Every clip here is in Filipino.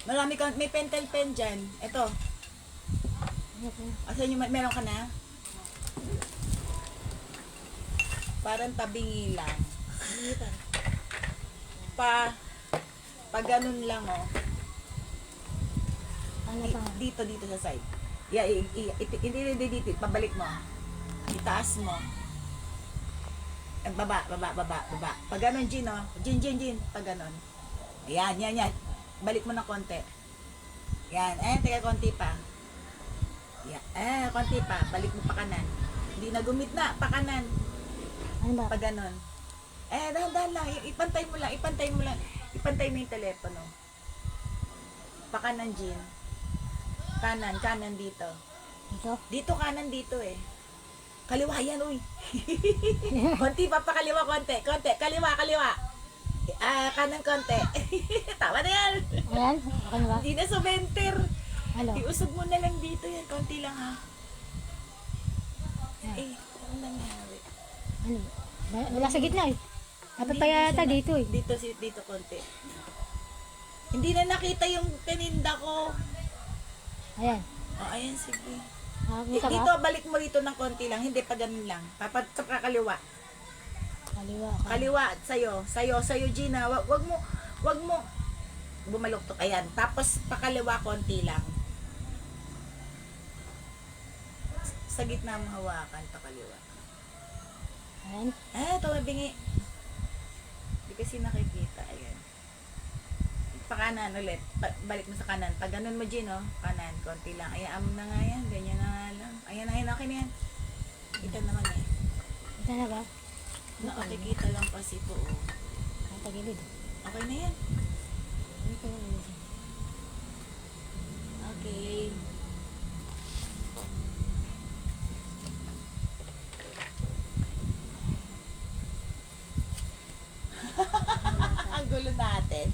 Marami ka, may pentel pen dyan. Ito. Asan yung, meron ka na? Parang tabingi lang. Pa ganun lang, oh. Ano pa? Dito sa side. Yeah, hindi dito, pabalik mo. Itaas mo. Baba. Pag ganun, Jin, oh. Jin. Pag ganun. Ayan, yan. Balik mo ng konti. Yan. Teka, konti pa. Yan. Konti pa. Balik mo pa kanan. Hindi na gumit na. Pa kanan. Ano ba? Pag ganun. Dahan-dahan lang. Ipantay mo lang. Ipantay mo yung telepono. Pa kanan, Jin. Kanan dito. Ito? Dito kanan dito eh. Kaliwa yan, uy. Konti pa kaliwa, konti. Kaliwa. Kanan konti. Tama na yan. Ayan? Okay na ba? Hindi na sumenter. Ano? Iusog mo na lang dito yan. Konti lang ha. Ayan. Ano nangyari? Ano? Wala sa gitna eh. Dapat pa yata dito eh. Dito konti. Hindi na nakita yung tininda ko. Ayan. Ayan, sige. Nakakita Dito, ka? balik mo rito ng konti lang. Hindi pa ganun lang. Sa kaliwa. Kaliwa ka. Kaliwa, sa'yo, Gina. Wag mo bumaluktok. Ayan. Tapos, pakaliwa, konti lang. Sa gitna mo hawakan, pakaliwa. Ayan. Tumabingi. Hindi kasi nakikita. Ayan. Pakanan ulit. Balik mo sa kanan. Pag ganun mo, Gino, kanan, konti lang. Ayan, na nga yan. Ganyan na nga lang. Ayan, okay na yan. Kita naman eh. Ito na ba? Nakikita lang kasi po. Oh. Ang tagilid. Okay na yan. Dito na lang. Okay. Ang gulo natin.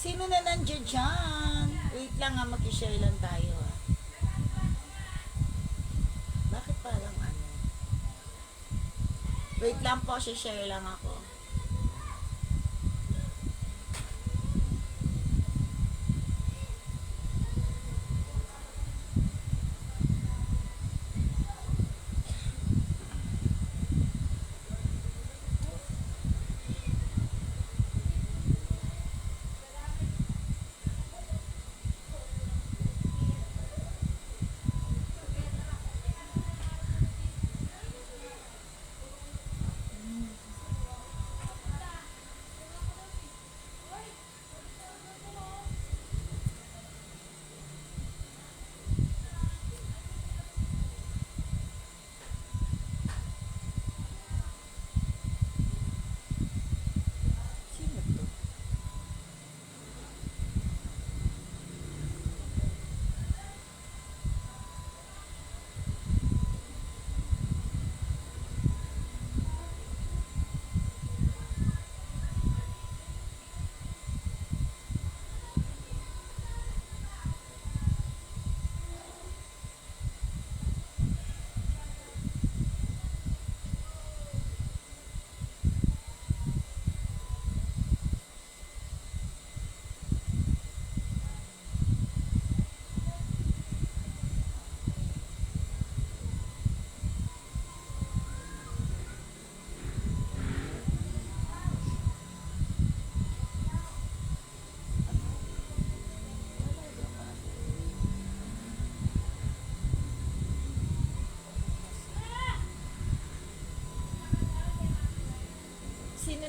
Sino na nandiyan dyan? Wait lang nga, mag-share lang tayo ah. Bakit parang ano? Wait lang po, share lang ako.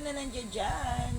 na nandiyan dyan.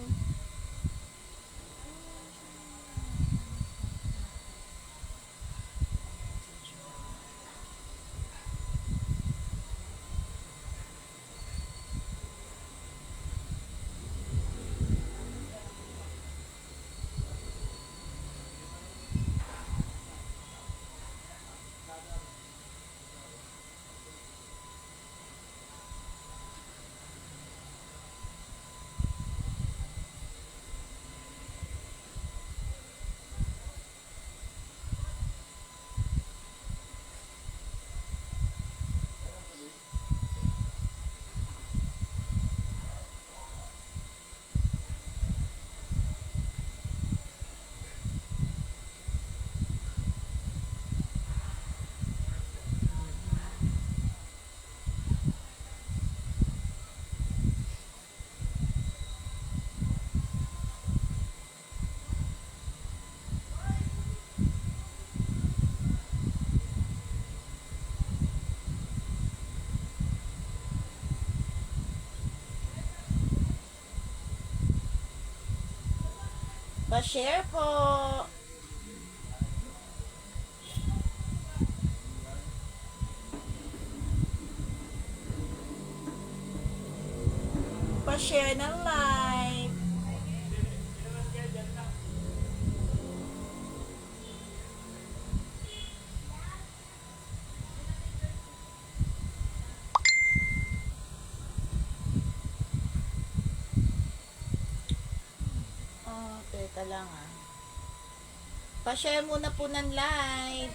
Pa-share po. Pa-share ng live. Oh, teka lang ah. Pa-share muna po ng live.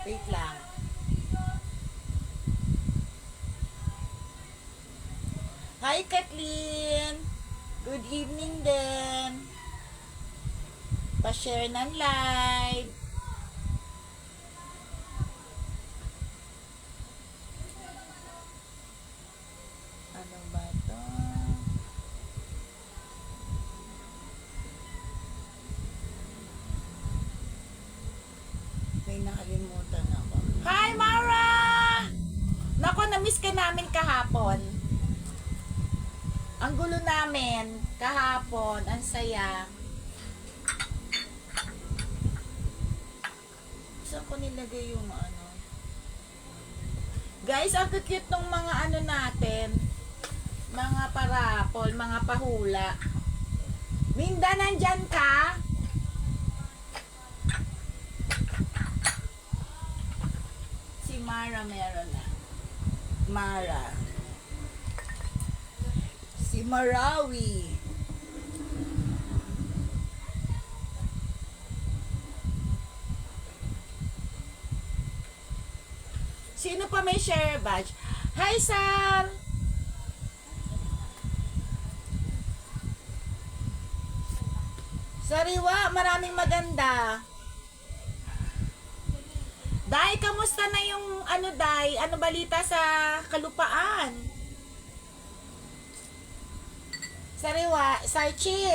Wait lang. Hi, Kathleen. Good evening din. Pa-share ng live. Ano ba to? May nakalimutan ako. Hi, Mara! Nako, na-miss ka namin kahapon. Ang gulo namin kahapon. Ang saya. Saan ko nilagay yung ano? Guys, ang cute ng mga ano natin. Mga parapol, mga pahula. Minda, nandyan ka? Si Mara meron na. Mara. Si Marawi. Sino pa may share badge? Hi, Sar! Sariwa, maraming maganda. Day, kamusta na yung ano, Day? Ano balita sa kalupaan? Sariwa, Sarchi.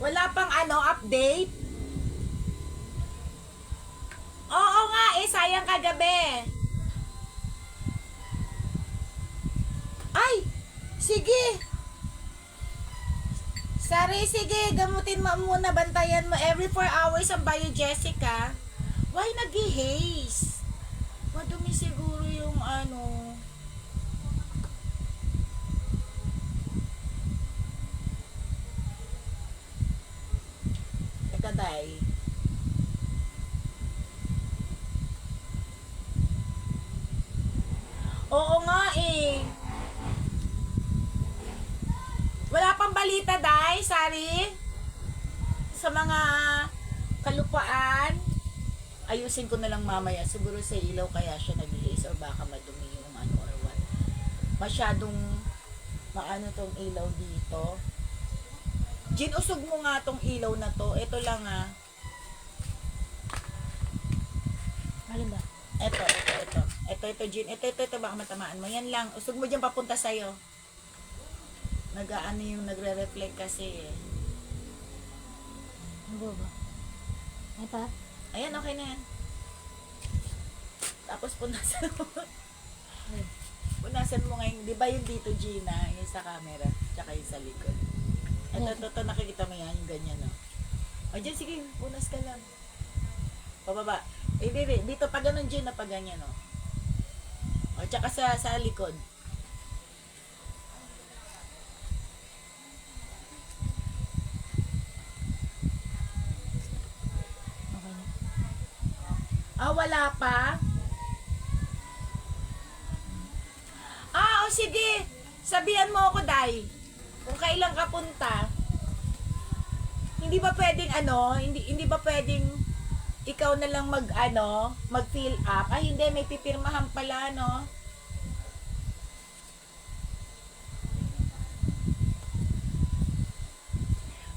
Wala pang ano, update? Oo nga, sayang kagabi. Ay, sige. Sari, sige, gamutin mo muna, bantayan mo. Every 4 hours ang Bio Jessica. Why nag-haze? Madumi siguro yung ano. Teka, Day. Oo nga eh. Wala pang balita, Day, Sari? Sa mga kalupaan, ayusin ko na lang mamaya. Siguro sa ilaw kaya siya nag-iis or baka madumi yung ano or what. Masyadong maano tong ilaw dito. Jin, usog mo nga tong ilaw na to. Ito lang ah. Alin ba? Ito, Jin. Ito, baka matamaan mo. Yan lang. Usog mo dyan papunta sa'yo. Nag-ano yung nagre-reflect kasi eh. Ano ba? Ay pa? Ayan, okay na yan. Tapos punasan mo. Punasan mo ngayon. Di ba yung dito, Gina? Yung sa camera. Tsaka yung sa likod. Ito, nakikita mo yan. Yung ganyan, no? O, dyan, sige. Punas ka lang. Pababa. Dito, pag ganun, Gina, pag ganyan, no? O, tsaka sa likod. Okay na. Wala pa? O sige. Sabihan mo ako, Day. Kung kailan ka punta. Hindi ba pwedeng hindi ba pwedeng ikaw na lang mag-fill up? Ay, hindi. May pipirmahan pala, no?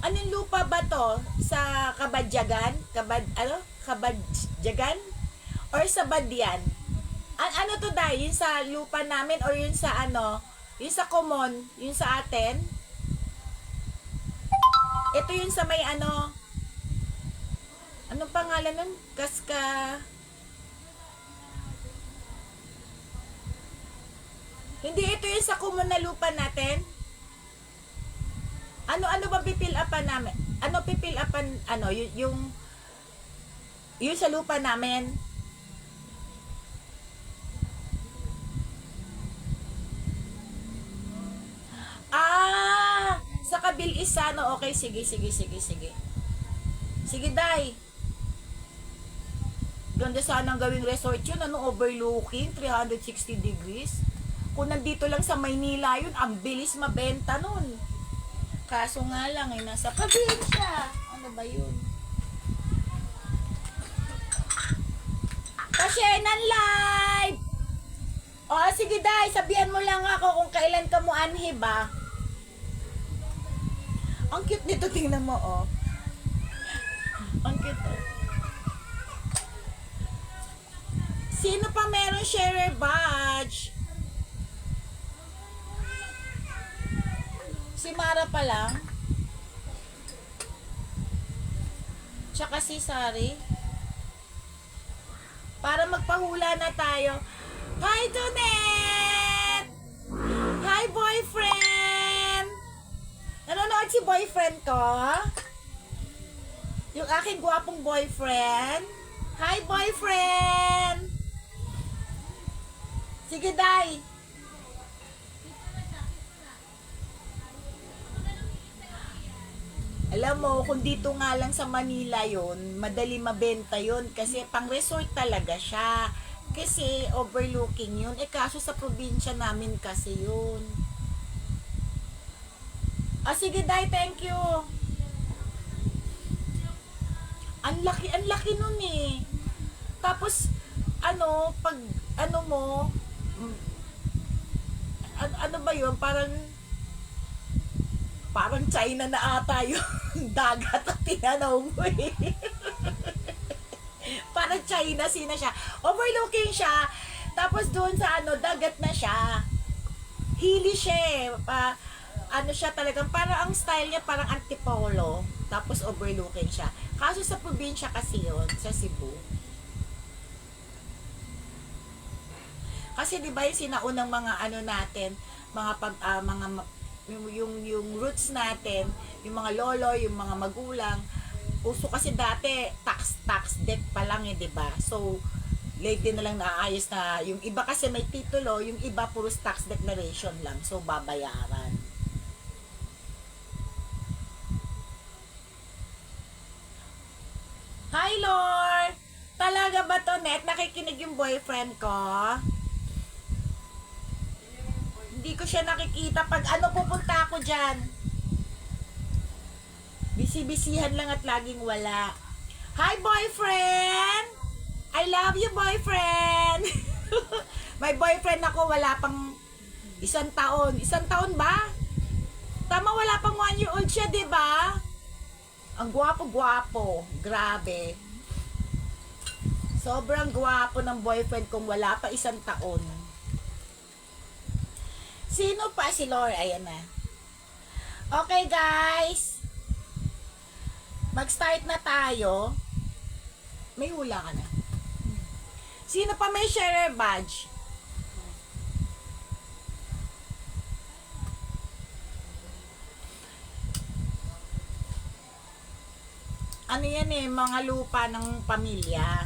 Anong lupa ba to? Sa Kabadyagan? Kabadyagan? Or sa Badyan? Ano to, Day? Yung sa lupa namin or yung sa yung sa common? Yung sa atin? Ito yung sa may anong pangalan nun? Hindi, ito yung sa common na lupa natin? Ano ba pipil upan namin? Ano pipil upan, yung sa lupa namin? Sa Kabil-Isa, no? Okay, sige. Sige, Day. Ganda sana ang gawing resort yun, overlooking, 360 degrees. Kung nandito lang sa Maynila yun, ang bilis mabenta nun. Kaso nga lang, nasa probinsya. Ano ba yun? Pasyenan live! Sige, Day, sabihan mo lang ako kung kailan ka mo anhi ba? Ang cute nito, tingnan mo, Ang cute, Sino pa meron sharer badge? Si Mara pa lang. Tsaka si Sari. Para magpahula na tayo. Hi, Donette! Hi, boyfriend! Nanonood si boyfriend ko? Yung aking gwapong boyfriend? Hi, boyfriend! Sige, Day. Alam mo, kung dito nga lang sa Manila yon, madali mabenta yon kasi pang resort talaga siya. Kasi overlooking yun. Kaso sa probinsya namin kasi yun. Sige, Day, thank you. Ang laki nun eh. Tapos, pag, mo, ano ba yun? Parang China na ata yung dagat at tinanaw mo eh. Parang China, sina siya. Overlooking siya. Tapos doon sa dagat na siya. Hilly siya eh. Siya talagang, parang ang style niya parang antipolo. Tapos overlooking siya. Kaso sa probinsya kasi yun, sa Cebu. Kasi 'di ba yung sinaunang mga natin, yung roots natin, yung mga lolo, yung mga magulang, uso kasi dati tax debt pa lang 'di ba? So lately na lang naayos na yung iba kasi may titulo, yung iba puros tax declaration lang. So babayaran. Hi, Lord! Talaga ba to, Net? Nakikinig yung boyfriend ko? Hindi ko siya nakikita. Pag pupunta ako dyan? Bisi-bisihan lang at laging wala. Hi, boyfriend! I love you, boyfriend! May boyfriend ako, wala pang 1 taon. 1 taon ba? Tama, wala pang 1 year old siya, di ba? Ang gwapo-gwapo. Grabe. Sobrang gwapo ng boyfriend kung wala pa 1 taon. Sino pa? Si Laura. Ayan na. Okay, guys. Mag-start na tayo. May hula ka na. Sino pa may share badge? Ano yan eh, mga lupa ng pamilya.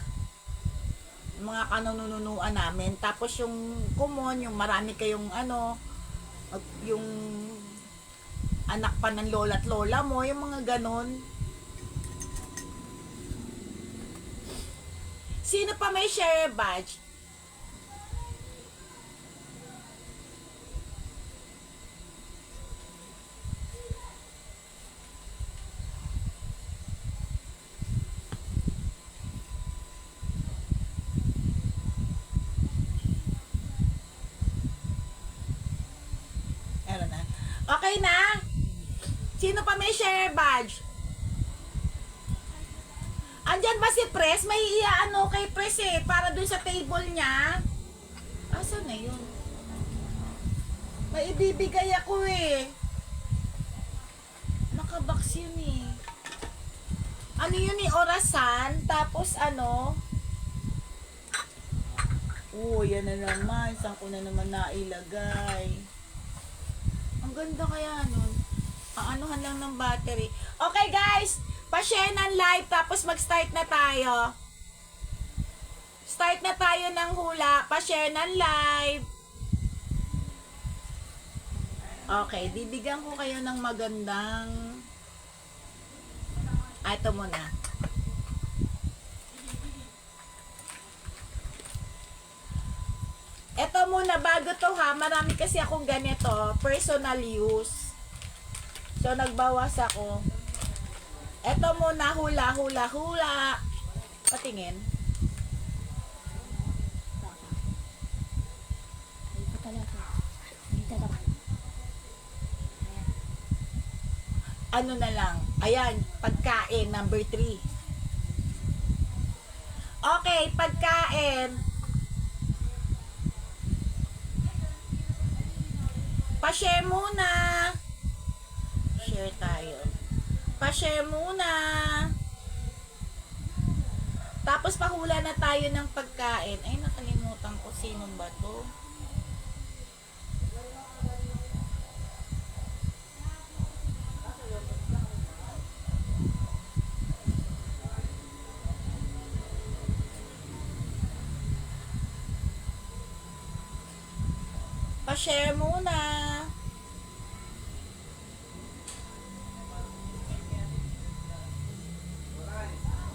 Mga kanununuan namin. Tapos yung common, yung marami kayong yung anak pa ng lola at lola mo, yung mga ganon. Sino pa may share badge? Meron na. Okay na? Sino pa may share badge? Andyan ba si Pres? May iaano kay Pres eh, para dun sa table niya. Asan na yun? May ibibigay ako eh. Nakabox yun eh. Ano yun eh, orasan. Tapos oh, yan na naman. Saan ko na naman nailagay? Ang ganda kaya nun. Anuhan lang ng battery. Okay guys, pa-share ng live tapos mag-start na tayo. Start na tayo ng hula. Pa-share ng live. Okay, bibigyan ko kayo ng magandang ito muna. Ito muna, bago to ha. Marami kasi akong ganito. Personal use. So, nagbawas ako. Ito muna, hula, hula, hula. Patingin. Ano na lang. Ayan, pagkain, number 3. Okay, pagkain. Pa-share muna. Share tayo. Pa-share muna. Tapos pahula na tayo ng pagkain. Ay, nakalimutan ko sino ba to. Pa-share muna.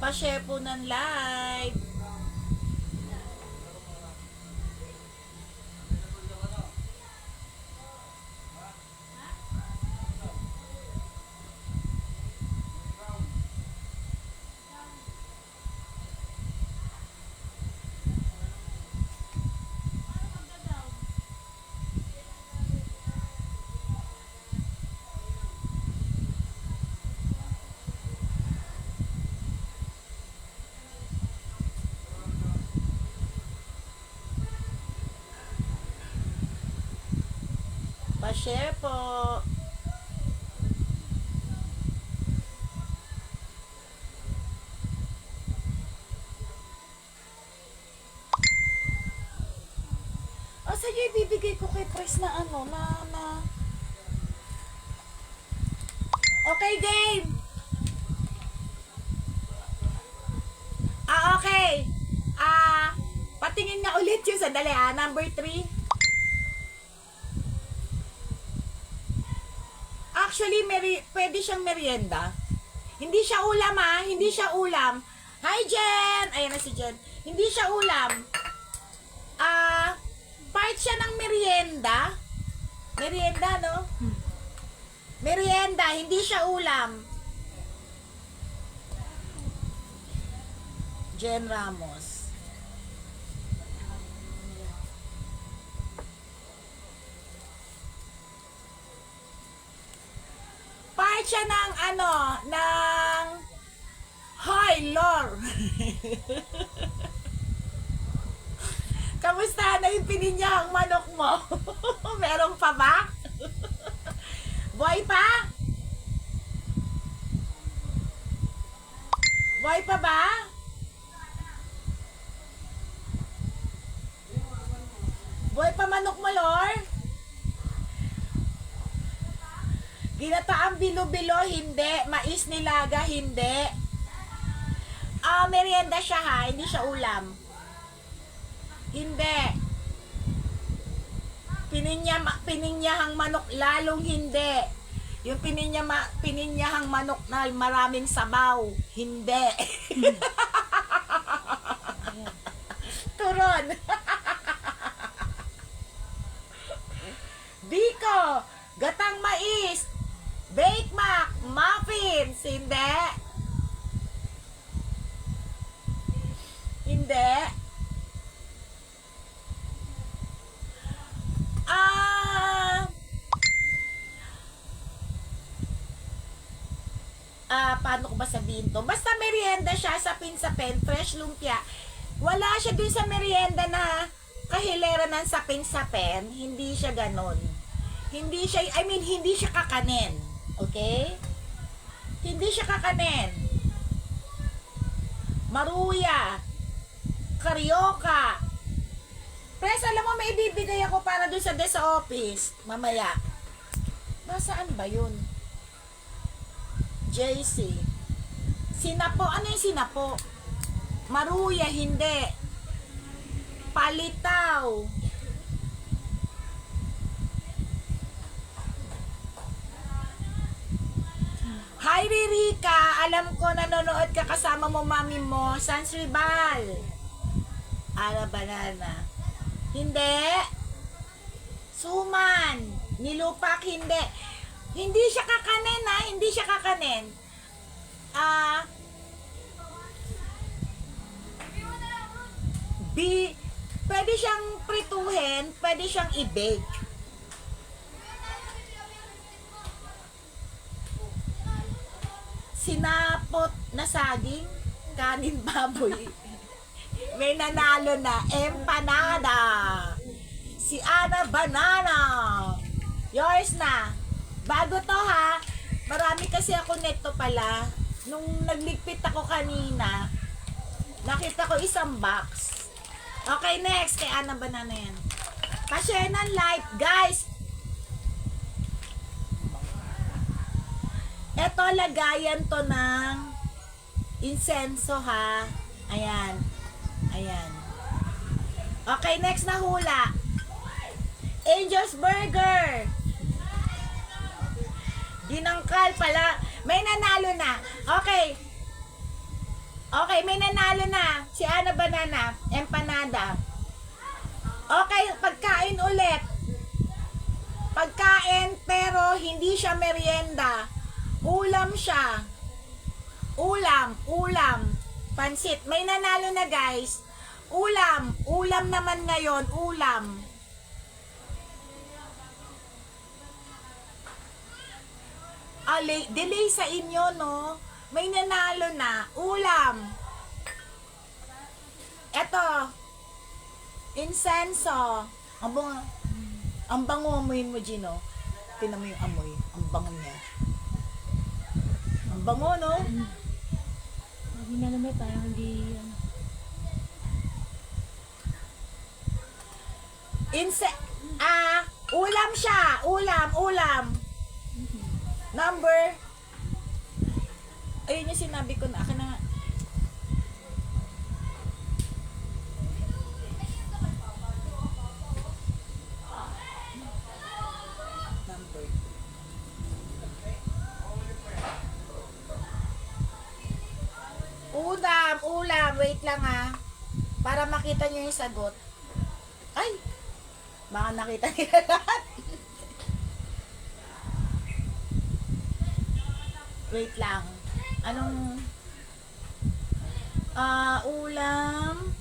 Pa-share po ng live. Pa-share po. O, sa'yo ibibigay ko kay Pres na Okay, game. Okay. Patingin nga ulit yung sandali number 3. Actually, pwede siyang merienda. Hindi siya ulam hindi siya ulam. Hi Jen! Ayan na si Jen. Hindi siya ulam. Part siya ng merienda. Merienda, no? Merienda, hindi siya ulam. Jen Ramos. Part siya ng ano, ng Hoy, Lord! Kamusta na yung pininyahang manok mo? Meron pa ba? Boy pa? Boy pa ba? Boy pa manok mo, Lord? Ginataang bilo-bilo, hindi. Mais nilaga, hindi. Merienda siya ha, hindi siya ulam. Hindi. Pininyahang manok, lalong hindi. Yung pininyahang manok na maraming sabaw, hindi. Turon. Biko, gatang mais, bake mac, muffins, hindi. Hindi. Paano ko ba sabihin to? Basta merienda siya, sapin-sapin, fresh lumpia. Wala siya dun sa merienda na kahilera ng sapin-sapin. Hindi siya ganon. Hindi siya, hindi siya kakanin. Okay? Hindi siya kakanin. Maruya. Karyoka. Pres, alam mo, may ibibigay ako para dun sa office. Mamaya. Nasaan ba yun? JC. Sinapo. Ano yung sinapo? Maruya, hindi. Palitaw. Hi, Ririka. Alam ko nanonood ka kasama mo, mami mo. Sans Ribal. Ala, banana. Hindi. Suman. Nilupak, hindi. Hindi siya kakanin, ha? Hindi siya kakanin. Pwede siyang prituhin, pwede siyang i-bake. Sinapot na saging, kanin baboy. May nanalo na, empanada. Si Ana Banana. Yours na. Bago to ha, marami kasi ako neto pala. Nung nagligpit ako kanina, nakita ko isang box. Okay, next. Kay Ana Banana yan. Pa-share ng like, guys. Ito, lagayan to ng insenso ha. Ayan. Ayan. Okay, next na hula. Angel's Burger. Dinangkal pala. May nanalo na. Okay. Okay, may nanalo na. Si Ana Banana. Empanada. Okay, pagkain ulit. Pagkain pero hindi siya merienda. Ulam siya. Ulam. Pansit. May nanalo na, guys. Ulam naman ngayon. Ulam. Delay sa inyo, no? May nanalo na. Ulam. Eto. Insenso. Ang bango amoyin mo, Gino. Tinan mo yung amoy. Ang bango niya. Ang bango, no? Hindi na naman parang hindi... Ulam siya. Ulam. Number. Ayun yung sinabi ko na. Akin na nga. Number. Ulam. Wait lang ha. Para makita nyo yung sagot. Ay! Baka nakita nila lahat. Wait lang. Anong... Ulam.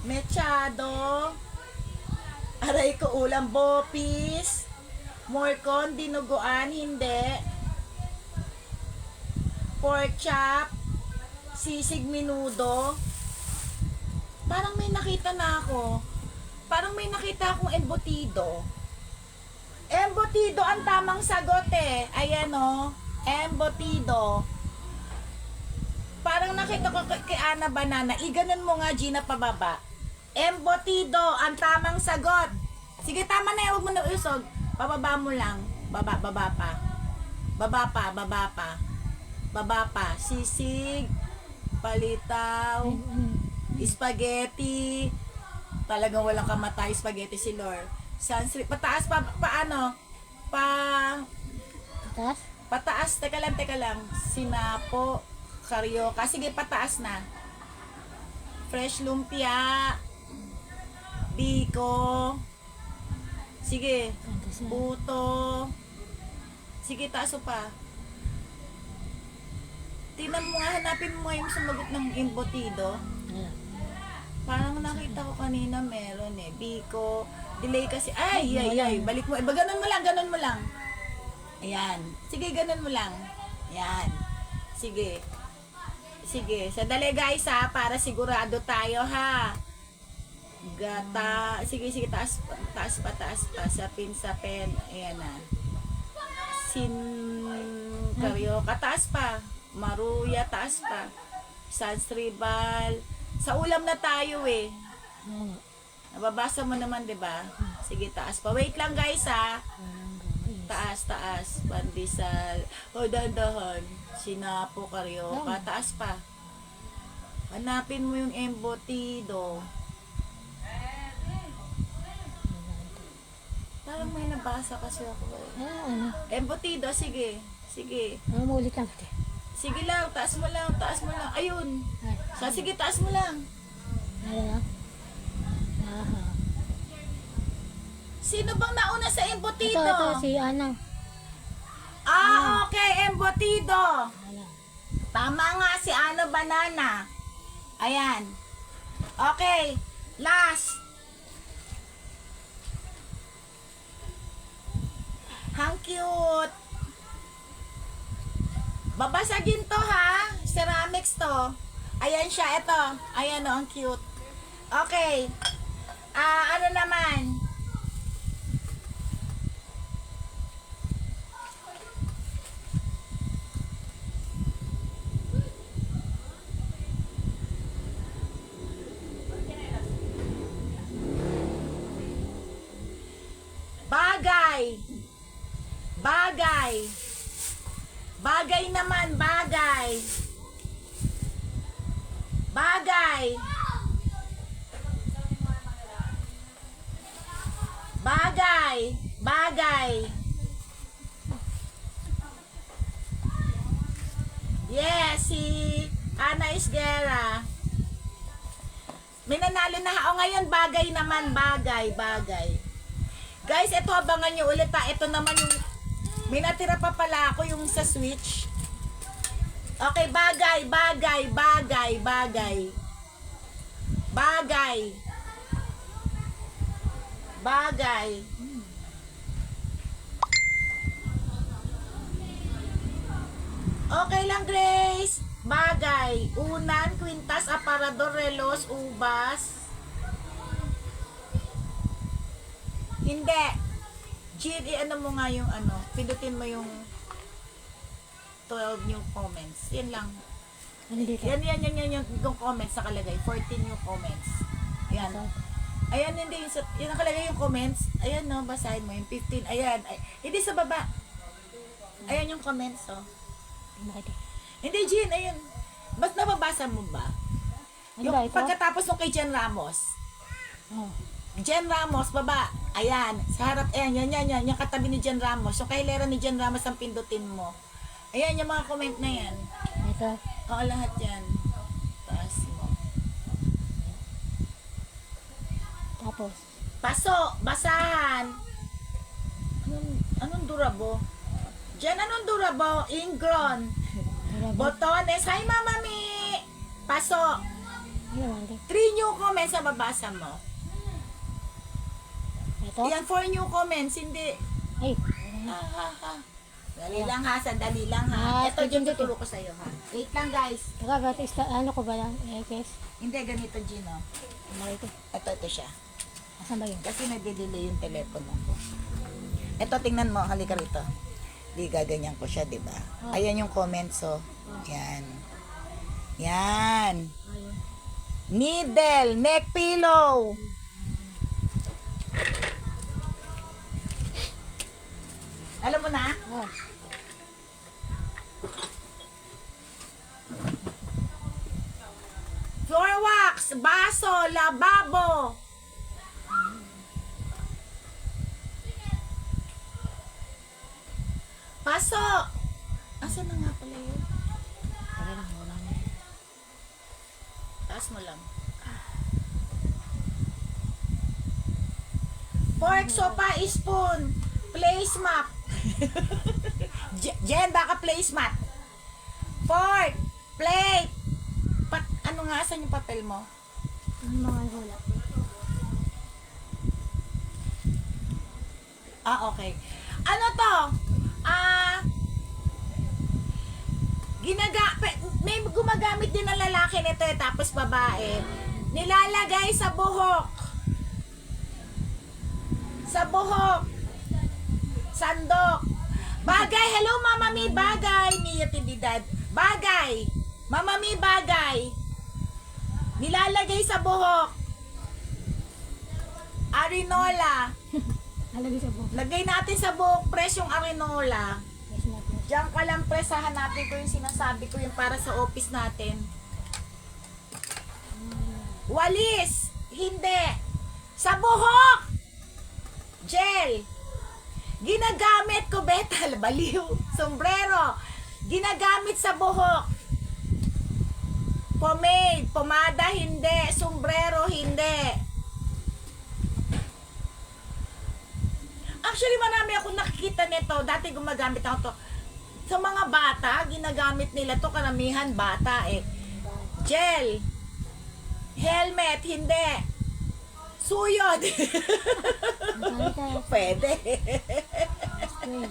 Mechado. Aray ko, ulam bopis. Morcon, dinuguan, hindi. Pork chop. Sisig minudo. Parang may nakita na ako. Parang may nakita akong embutido. Embutido ang tamang sagot eh. Ayan o. Embutido. Parang nakita ko kay Ana Banana. Iganon mo nga, Gina, pababa. Embutido ang tamang sagot. Sige, tama na yan. Huwag mo na usog. Pababa mo lang. Baba pa. Baba pa. Baba pa. Sisig. Palitaw. Spaghetti. Talagang walang kamatay. Spaghetti si Lord. Sunscreen. Pataas pa. Paano? Taas? Pataas. Teka lang. Sinapo. Karyoka. Sige, pataas na. Fresh lumpia. Biko. Sige. Puto. Sige, taas pa. Tingnan mo nga, hanapin mo yung sumagot ng embutido. Parang nakita ko kanina meron eh. Biko. Delay kasi. Ay. Balik mo. Ganon mo lang. Ayan. Sige, ganon mo lang. Ayan. Sige. Sadali guys ha, para sigurado tayo ha. Gata. Sige, taas pa. Sa pen. Ayan na. Karyoka, taas pa. Maruya, taas pa. Sansribal. Sa ulam na tayo eh. Nababasa mo naman, 'di ba? Sige, taas pa. Wait lang guys ha. Taas. Pandesal. Dahan. Sinapo, karyoka. Taas pa. Hanapin mo yung embutido. Parang may nabasa kasi ako eh. Embutido, sige. Umulit lang. Sige lang, taas mo lang. Ayun. Sige, taas mo lang. Sino bang nauna sa embutido? Ito, si Ana. Okay, embutido. Tama nga, si Ano Banana. Ayan. Okay, last. Ang cute. Babasagin to ha. Ceramics to. Ayan siya, ito. Ayan o, ang cute. Okay. Ano naman? Bagay naman, bagay. Yes, si Ana Isguera. May nanalo na ako ngayon, bagay naman, bagay. Guys, ito abangan nyo ulit ha. Ito naman yung, may natira pa pala ako yung sa switch. Okay, bagay. Okay lang, Grace. Bagay. Unan, kwintas, aparador, relos, ubas. Hindi. Ano mo nga yung pindutin mo yung 12 new comments. Yan lang. Yan yung comments nakalagay. 14 new comments. Ayan. Ayan, hindi yung nakalagay yung comments. Ayan no, basahin mo yung 15. Ayan. Hindi sa baba. Ayan yung comments Hindi, Jean, ayun. Ba't nababasa mo ba? Yung pagkatapos nung kay Jen Ramos. Jen Ramos, baba. Ayan, sa harap, ayan, yan. Yung katabi ni Jen Ramos. Yung kahilera ni Jen Ramos ang pindutin mo. Ayan, yung mga comment na yan. Ito. Oo, lahat yan. Taas mo. Tapos. Paso, basahan. Anong durabo? Jen, anong durabo? Ingron. Botones. Hi, Mama Mi! Paso. Ano naman 3 new comments na babasa mo. Ito? Yan, 4 new comments. Hindi. Ay. Dali lang ha, sandali lang ha. Ito dyan tuturo ko sa'yo ha. Wait lang guys. Teka, ano ko ba lang? Kes? Hindi, ganito Gino. Ito. Ito siya. Asan ba yun? Kasi nagde-delay yung telepono ko. Ito, tingnan mo. Halika rito. Di gaganyan ko siya, di ba? Ayan yung comments, oh. Yan. Yan. Ayun. Needle, neck pillow. Alam mo na? Oh. Floor wax, baso, lababo. Paso. Asan na nga pala yun? Teka lang, wala na. Taas mo lang. Fork, sopa, spoon, placemat. Jen, baka placemat. Fork, plate. Ano nga, saan yung papel mo? Ano mga hula? Okay. Ano to? May gumagamit din ng lalaki nito tapos babae. Nilalagay sa buhok. Sa buhok. Sandok. Bagay. Hello, Mama Mi. Bagay. Niyatididad. Bagay. Mama Mi, bagay. Nilalagay sa buhok. Arinola. Alagay sa buhok. Lagay natin sa buhok, press yung arinola. Yes, not yes. Diyan ka lang presahan natin ko yung sinasabi ko yung para sa office natin. Walis. Hindi. Sa buhok. Gel. Ginagamit ko, betal. Baliw. Sombrero. Ginagamit sa buhok. Pomade. Pomada, hindi. Sombrero, hindi. Actually, marami akong nakikita nito. Dati gumagamit ako to. Sa mga bata, ginagamit nila to. Karamihan bata eh. Gel. Helmet, hindi. Suyod. Magkano tayo? Pwede. Spray.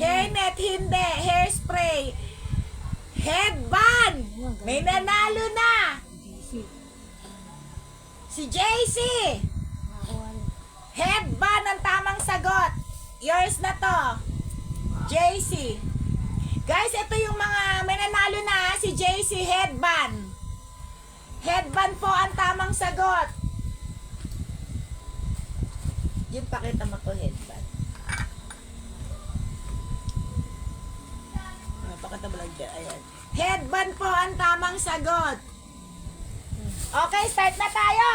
Hairnet, hindi. Hairspray. Headband. May nanalo na. DC. Si JC. Nakakuha rin. Headband ang tamang sagot. Yours na to. JC. Guys, ito yung mga may nanalo na si JC headband. Headband po ang tamang sagot. Yun, pakita mo to headband. Pakita mo lang dyan. Ayan. Headband po ang tamang sagot. Okay, start na tayo.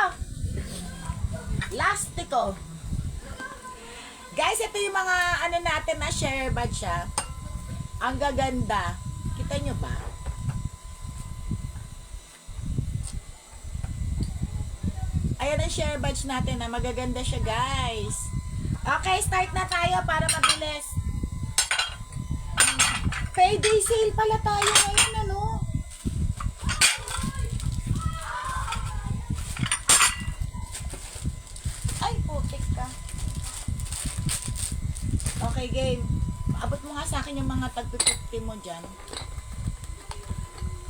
Lastiko. Guys, ito yung mga ano natin na share badge siya. Ang gaganda. Kita nyo ba? Ayan ang share badge natin na magaganda siya, guys. Okay, start na tayo para mabilis. Payday sale pala tayo ngayon, ano? Ay, putik ka. Okay, game. Abot mo nga sa akin yung mga tagpipukti mo dyan.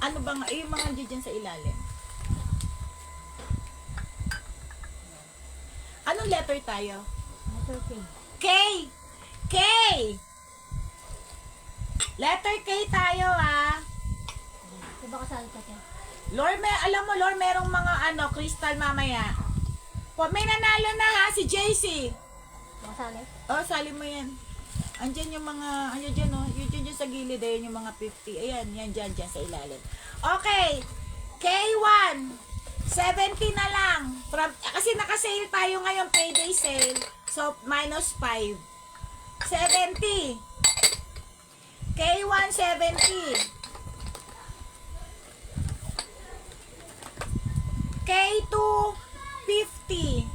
Ano ba nga? Yung mga dyan sa ilalim. Anong letter tayo? Letter K. K! K! Letter K tayo, ah. Ito ba kasali ka, Ken? Lord, alam mo, Lord, merong mga crystal mamaya. May nanalo na ha, si JC. Makasali? Oh, sali mo yan. Andyan yung mga, ano dyan, oh. Yun dyan sa gilid, ayun yung mga 50. Ayan, yan dyan sa ilalim. Okay. K1. 70 na lang. Kasi naka-sale tayo ngayon, payday sale. So, minus 5. 70. K1, 70. K2, 50.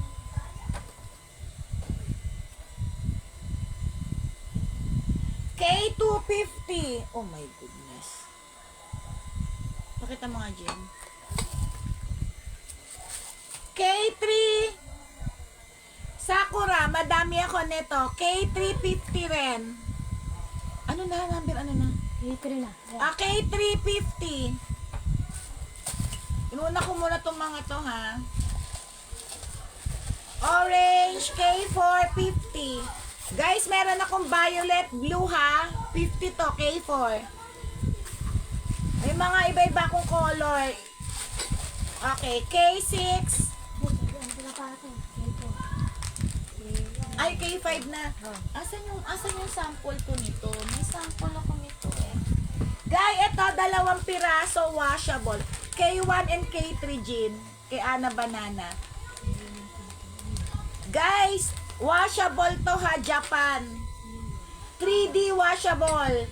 K2, 50. Oh my goodness. Pakita mo nga, Jen. K3 Sakura, madami ako nito. K350 rin. Ano na, number ano na? K3 na. Ayan. K350. Inuna ko muna itong mga to, ha? Orange, K450. Guys, meron akong violet blue, ha? 50 to, K4. May mga iba-iba akong color. Okay, K6. Ay, K5 na. Asan yung sample ko nito? May sample ako nito eh. Guys, ito, 2 piraso washable. K1 and K3 gin. Kay Ana Banana. Guys, washable to ha, Japan. 3D washable.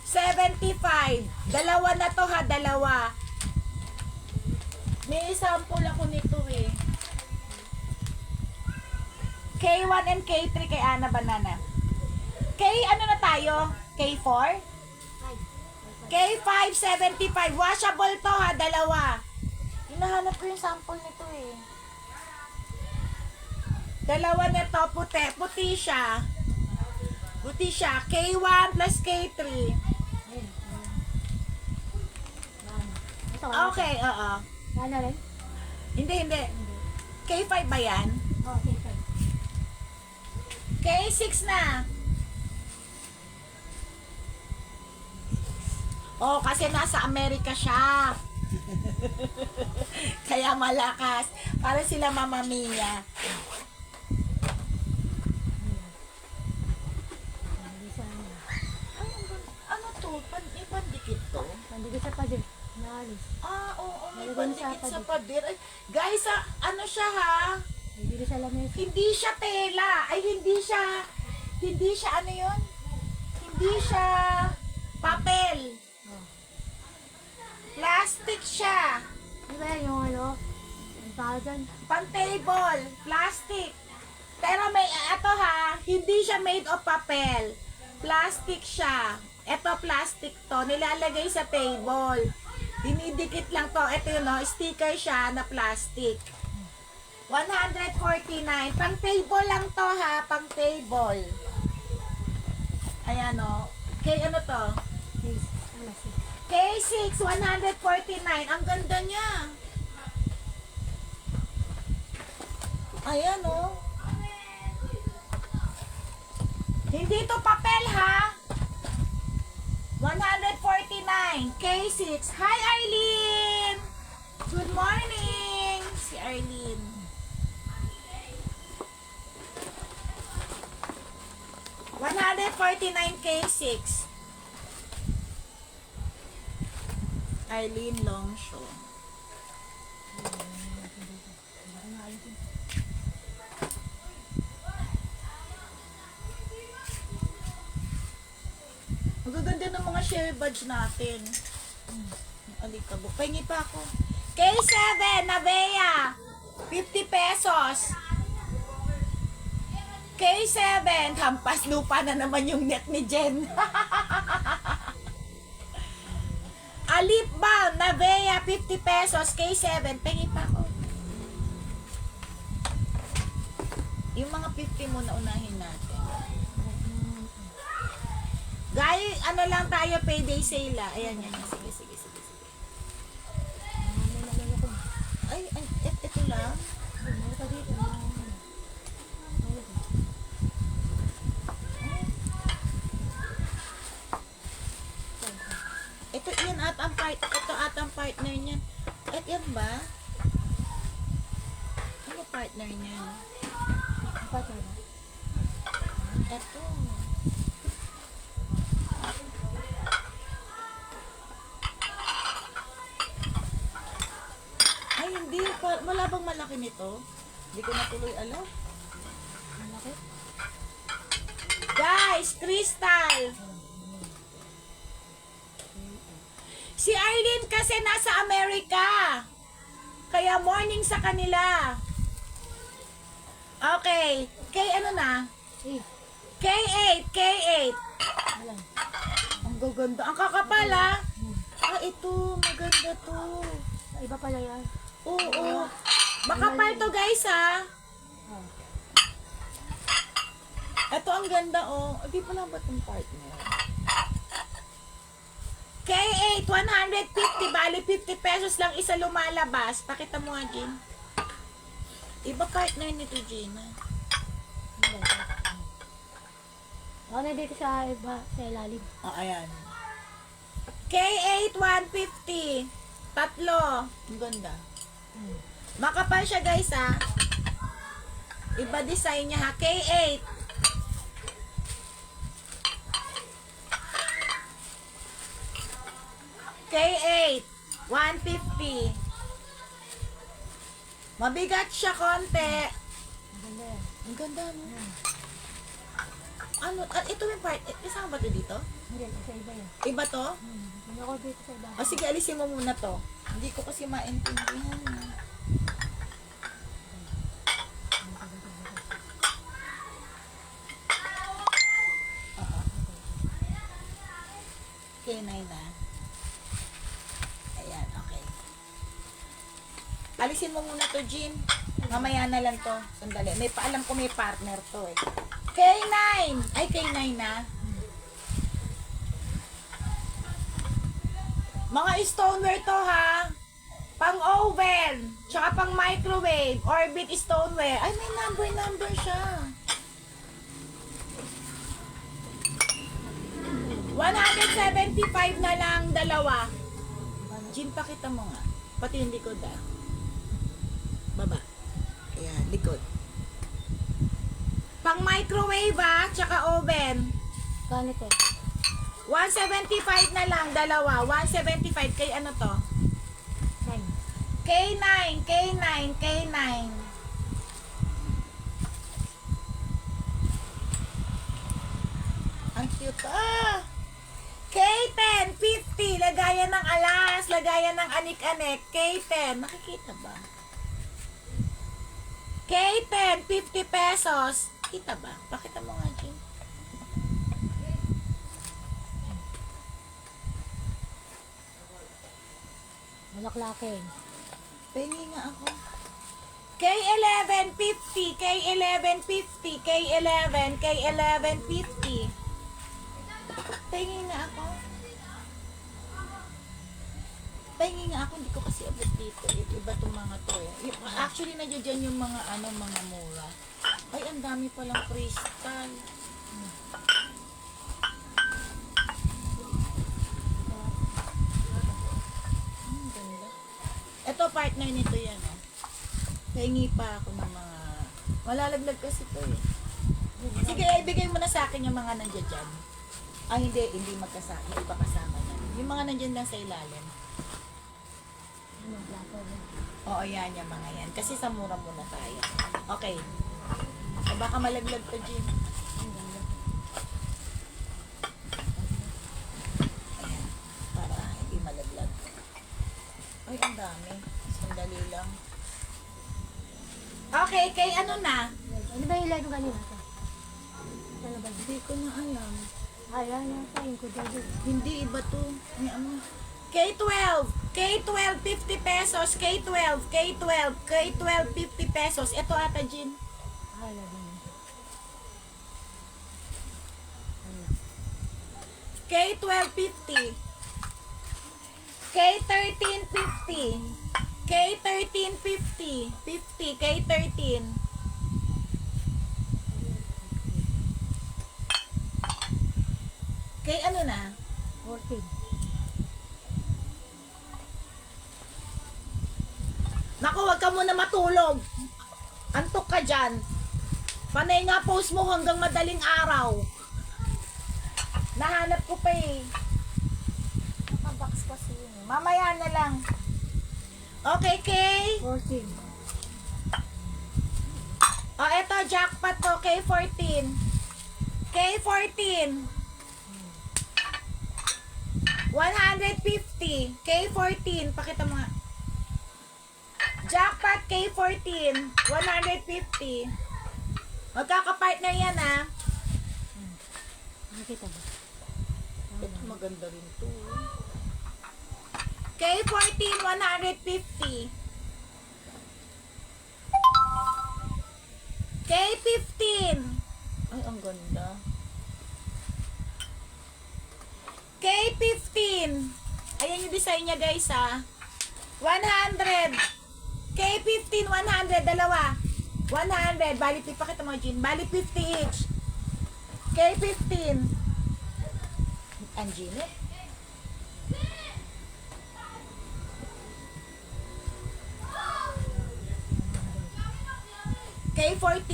75. Dalawa na to ha, dalawa. May sample ako nito eh. K1 and K3 kay Ana Banana. K, ano na tayo? K4? K5, 75. Washable to ha, dalawa. Hinahanap ko yung sample nito eh. Dalawa nito, puti. Puti siya. Puti siya. K1 plus K3. Okay, oo. Ano rin? Hindi. K5 ba yan? Oh, K5. K6 na. Oh, kasi nasa Amerika siya. Kaya malakas. Para sila Mamma Mia. Ano to? Ipandikit to? Nandito sa padir. Naalis. Ah, oo. May Nalagyan sa pandikit sa pader. pader. Ay, guys, ano siya ha? Nandito sa lamesa. Hindi siya tela. Ay, hindi siya ano yun? Hindi siya papel. Oh. Plastic siya. Ano ba yan yung ano? Ang tawag dyan? Pan-table. Plastic. Pero may, ito ha, hindi siya made of papel. Plastic siya. Ito plastic to. Nilalagay sa table. Dinidikit lang to. Ito yun, no? Sticker siya na plastic. 149. Pang table lang to ha. Pang table. Ayan o. K ano to? K6. 149. Ang ganda niya. Ayan o. Hindi to papel ha. 149. K6. Hi Arlene! Good morning! Si Arlene. K6. Arlene Longshaw. Magaganda ng mga share badge natin. Alikabok. Pahingi pa ako. K7, Navea. 50 pesos. K7, hampas lupa na naman yung net ni Jen. Alip Balm, Navea, 50 pesos. K7, pahingi pa ako. Yung mga 50 muna unahin natin. Guys, ano lang tayo, payday sale ah. Ayan yan. Sige. Ay, ito lang. Ito atang partner niyan. At yan ba? Ano partner niyan? Ito. Ay, hindi. Wala bang malaki nito? Hindi ko na tuloy alam. Malaki? Guys, Crystal! Si Arlene kasi nasa Amerika. Kaya morning sa kanila. Okay. K ano na? Eh, K8. Alam. Ang gaganda. Ang kakapal ah. Ah, ito. Maganda to. Iba pala yan. Oo. Makapal to guys ah. Oh. Ito ang ganda oh. Di pa lang ba itong partner? K8, 150. Bali, 50 pesos lang isa lumalabas. Pakita mo nga, Jean. Iba partner nito, Gina. Ano dito sa iba, sa ilalim? Oh, ayan. K8, 150. Tatlo. Ang ganda. Makapal siya, guys, ha. Iba design niya, ha. K8. K8, 150. Mabigat siya konti. Maganda yan. Ang ganda, no? Ano? Ito yung part. Isama ba ito dito? Hindi, sa iba yan. Iba to? Hindi ako dito sa iba. O sige, alisin mo muna to. Hindi ko kasi maintindihan. Oo. K9 na. Ayan, okay. Alisin mo muna to, Jean. Mamaya na lang to. Sandali. May paalam ko may partner to eh. K9! Ay, K9 na. Mga stoneware to ha. Pang oven. Tsaka pang microwave. Orbit stoneware. Ay, may number siya. 175 na lang dalawa. Jean, pakita mo nga. Pati yung likod ah. Baba. Ayan, likod. Pang microwave ah, tsaka oven. Ganit eh. 175 na lang, dalawa. 175 kay ano to? 9. K9, K9, K9. Ang cute ah. K10, 50. Lagayan ng alas, lagayan ng anik-anik. K10, nakikita ba? K10, 50 pesos. Kita ba? Pakita mo nga, Jim. Malaklakin. Pengi nga ako. K11, 50. K11, 50. K11, K11, 50. Pengi nga ako. Pengi nga ako. Hindi ko kasi abot dito. Iba itong mga to eh. Actually, nandiyan yung mga ano, mga mura. Ay, ang dami palang crystal. Ganda. Ito, partner nito yan. Oh. Pengi pa ako ng mga... Malalaglag kasi to eh. Sige, ibigay mo na sa akin yung mga nandiyan dyan. Ah, hindi magkasama. Hindi pa kasama na. Yung mga nandiyan lang sa ilalim. Ano, blacker yan. Oo, yan yung mga yan. Kasi sa mura muna tayo. Okay. O baka malaglag to, Jim. Ang ganda. Ayan. Para hindi malaglag. Ay, ang dami. Sandali lang. Okay, kay ano na? Ano ba yung live mo kanina? Ano ba? Hindi ko na alam. Ayan, yan. Sayin ko dyan. Hindi, iba to. May ano. K12. K12, 50 pesos. K12, K12, K12, 50 pesos. Ito ata, Jin. Alam mo. K12, 50. K13, 50. K13, 50. 50, K13. Kay ano na? 14. Naku, wag ka muna matulog. Antok ka dyan. Panay nga post mo hanggang madaling araw. Nahanap ko pa eh. Nakabox kasi yun eh. Mamaya na lang. Okay, Kay? 14. O, eto, jackpot to. K14. K14. 150. K14. Pakita mo nga. Jackpot K14. 150. Magkakapartner yan, ha? Nakita ba? maganda rin to. K14, 150. K15. Ay, ang ganda. K15. Ayan yung design niya, guys, ha. 100. K15, 100. Dalawa. 100. Bali, pakita mo, Jean. Bali, 50 each. K15. Anjine. K14.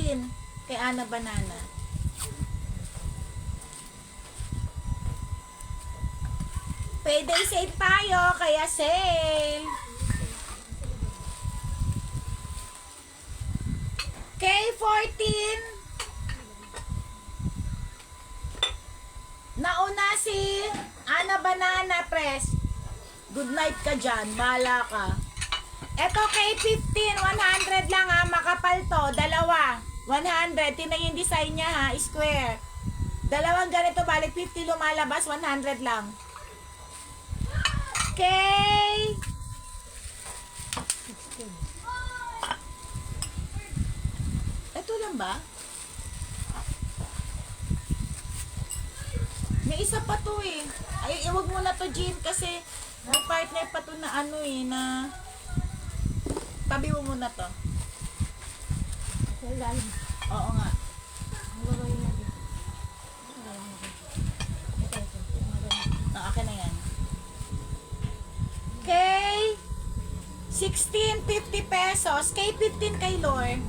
Kay Ana Banana. Payday sale tayo, kaya sale. K14. Nauna si Ana Banana, press. Good night ka dyan, bahala ka. Eto K15, 100 lang ha, makapal to, dalawa. 100, tingnan yung design niya ha, square. Dalawang ganito, balik 50 lumalabas, 100 lang. Okay. Ito lang ba? May isa pa to eh. Ay, iwag mo na to, Jean, kasi may partner pa to na ano eh, na tabi mo muna to. Oo nga. Akin na yan. Okay. 16.50 pesos. K15 kay Lore.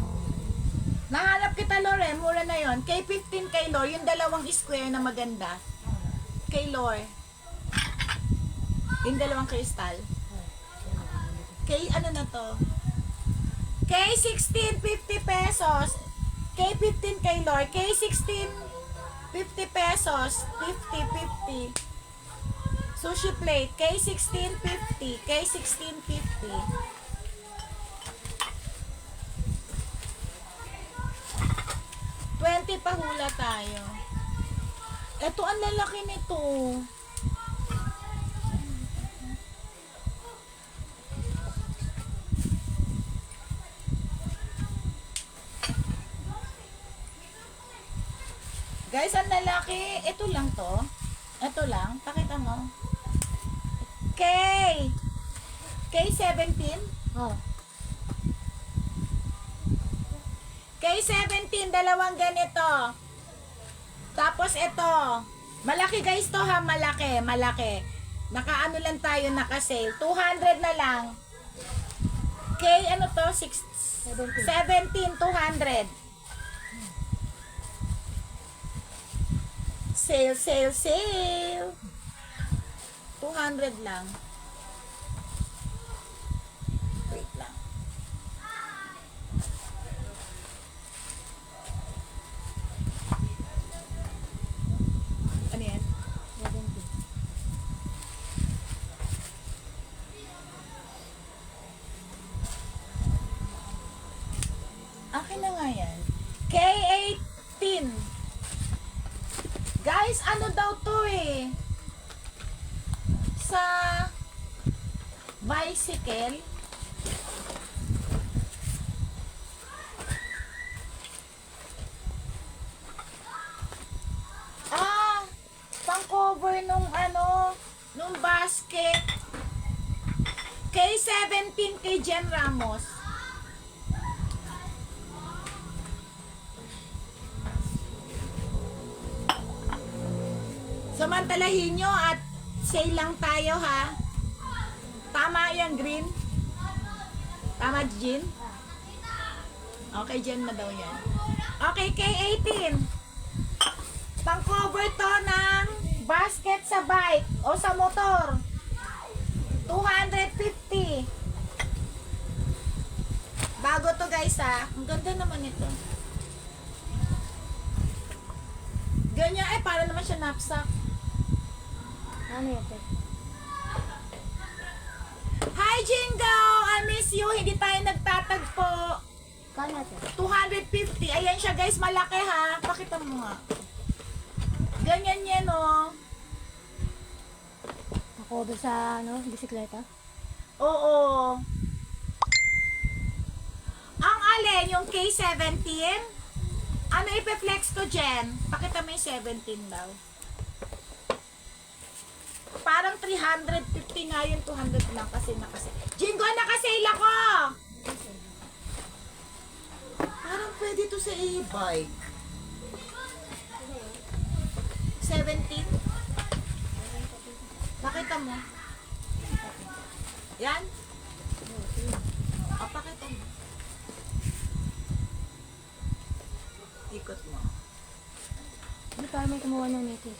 Nahanap kita, Lore. Mura na yon. K15 kay Lore. Yung dalawang square na maganda. Kay Lore. Yung dalawang crystal. Kay ano na to? K16, 50 pesos. K15 kay Lore. K16, 50 pesos. 50. Sushi plate. K16, 50. K16, 50. $20 pa hula tayo. Ito, ang lalaki nito. Guys, ang lalaki. Ito lang to. Ito lang. Pakita mo. K. K17. Oh. K17, dalawang ganito. Tapos ito. Malaki guys to ha, malaki. Nakaano lang tayo, naka-sale. 200 na lang. K, ano to? 17, 200. Sale. 200 lang. Wait lang. Ano yan? Akin na nga yan. K18. Guys, ano daw to eh? Sa bicycle. Pang cover nung ano, nung basket. K17 kay Jen Ramos. Samantalahin nyo at sale lang tayo ha. Tama yan, green? Tama, Jean? Okay, Jen na daw yan. Okay, K18. Pang cover to ng basket sa bike o sa motor. 250. Bago to guys ha. Ang ganda naman ito. Ganyan ay para naman siya knapsack. Ano yun? Hi Jingo! I miss you. Hindi tayo nagtatagpo. Kano natin? 250. Ayan siya guys, malaki ha. Pakita mo nga. Ganyan yan oh. Nakakover sa, ano, bisikleta. Oo. Ang alin, yung K17? Ano ipe-flex ko, Jen? Pakita mo yung 17 daw. Parang 350 nga yun, 200 lang kasi nakasale. Jingo, nakasale ako! Parang pwede to sa e-bike. 17? Pakita mo. Yan? Pakita mo. Ikot mo. Hindi tayo may kumuha ng native.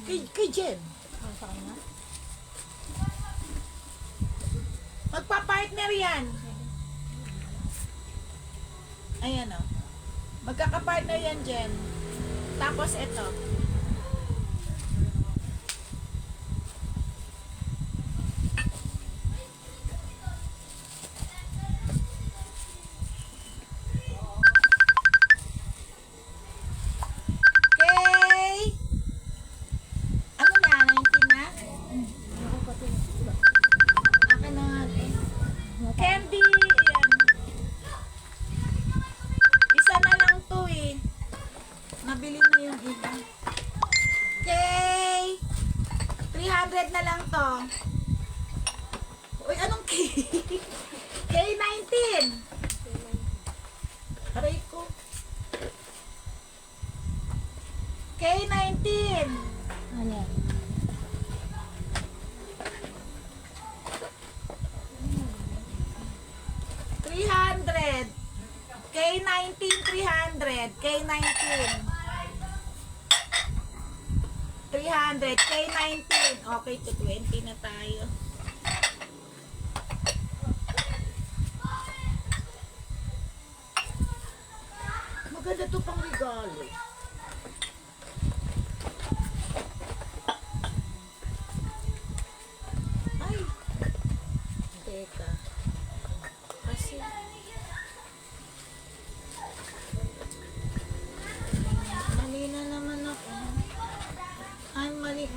Kay Jen. Sa kanya. Magpa-partner yan. Ayan o. Magkaka-partner yan, Jen. Tapos ito. Okay. Ano na? 19 na? Ako pati. Akin na nga. Candy. Ayan. Isa na lang to eh. Nabili na yung iba. Okay. 300 na lang to. Uy, anong K? K19. Aray ko. K19. Ano yan? $300. K19, 300. K19. 300. K19. Okay, to 20 na tayo. Maganda to pang regalo. Ay. Teka. Kasi mali na naman ako. Ay, mali.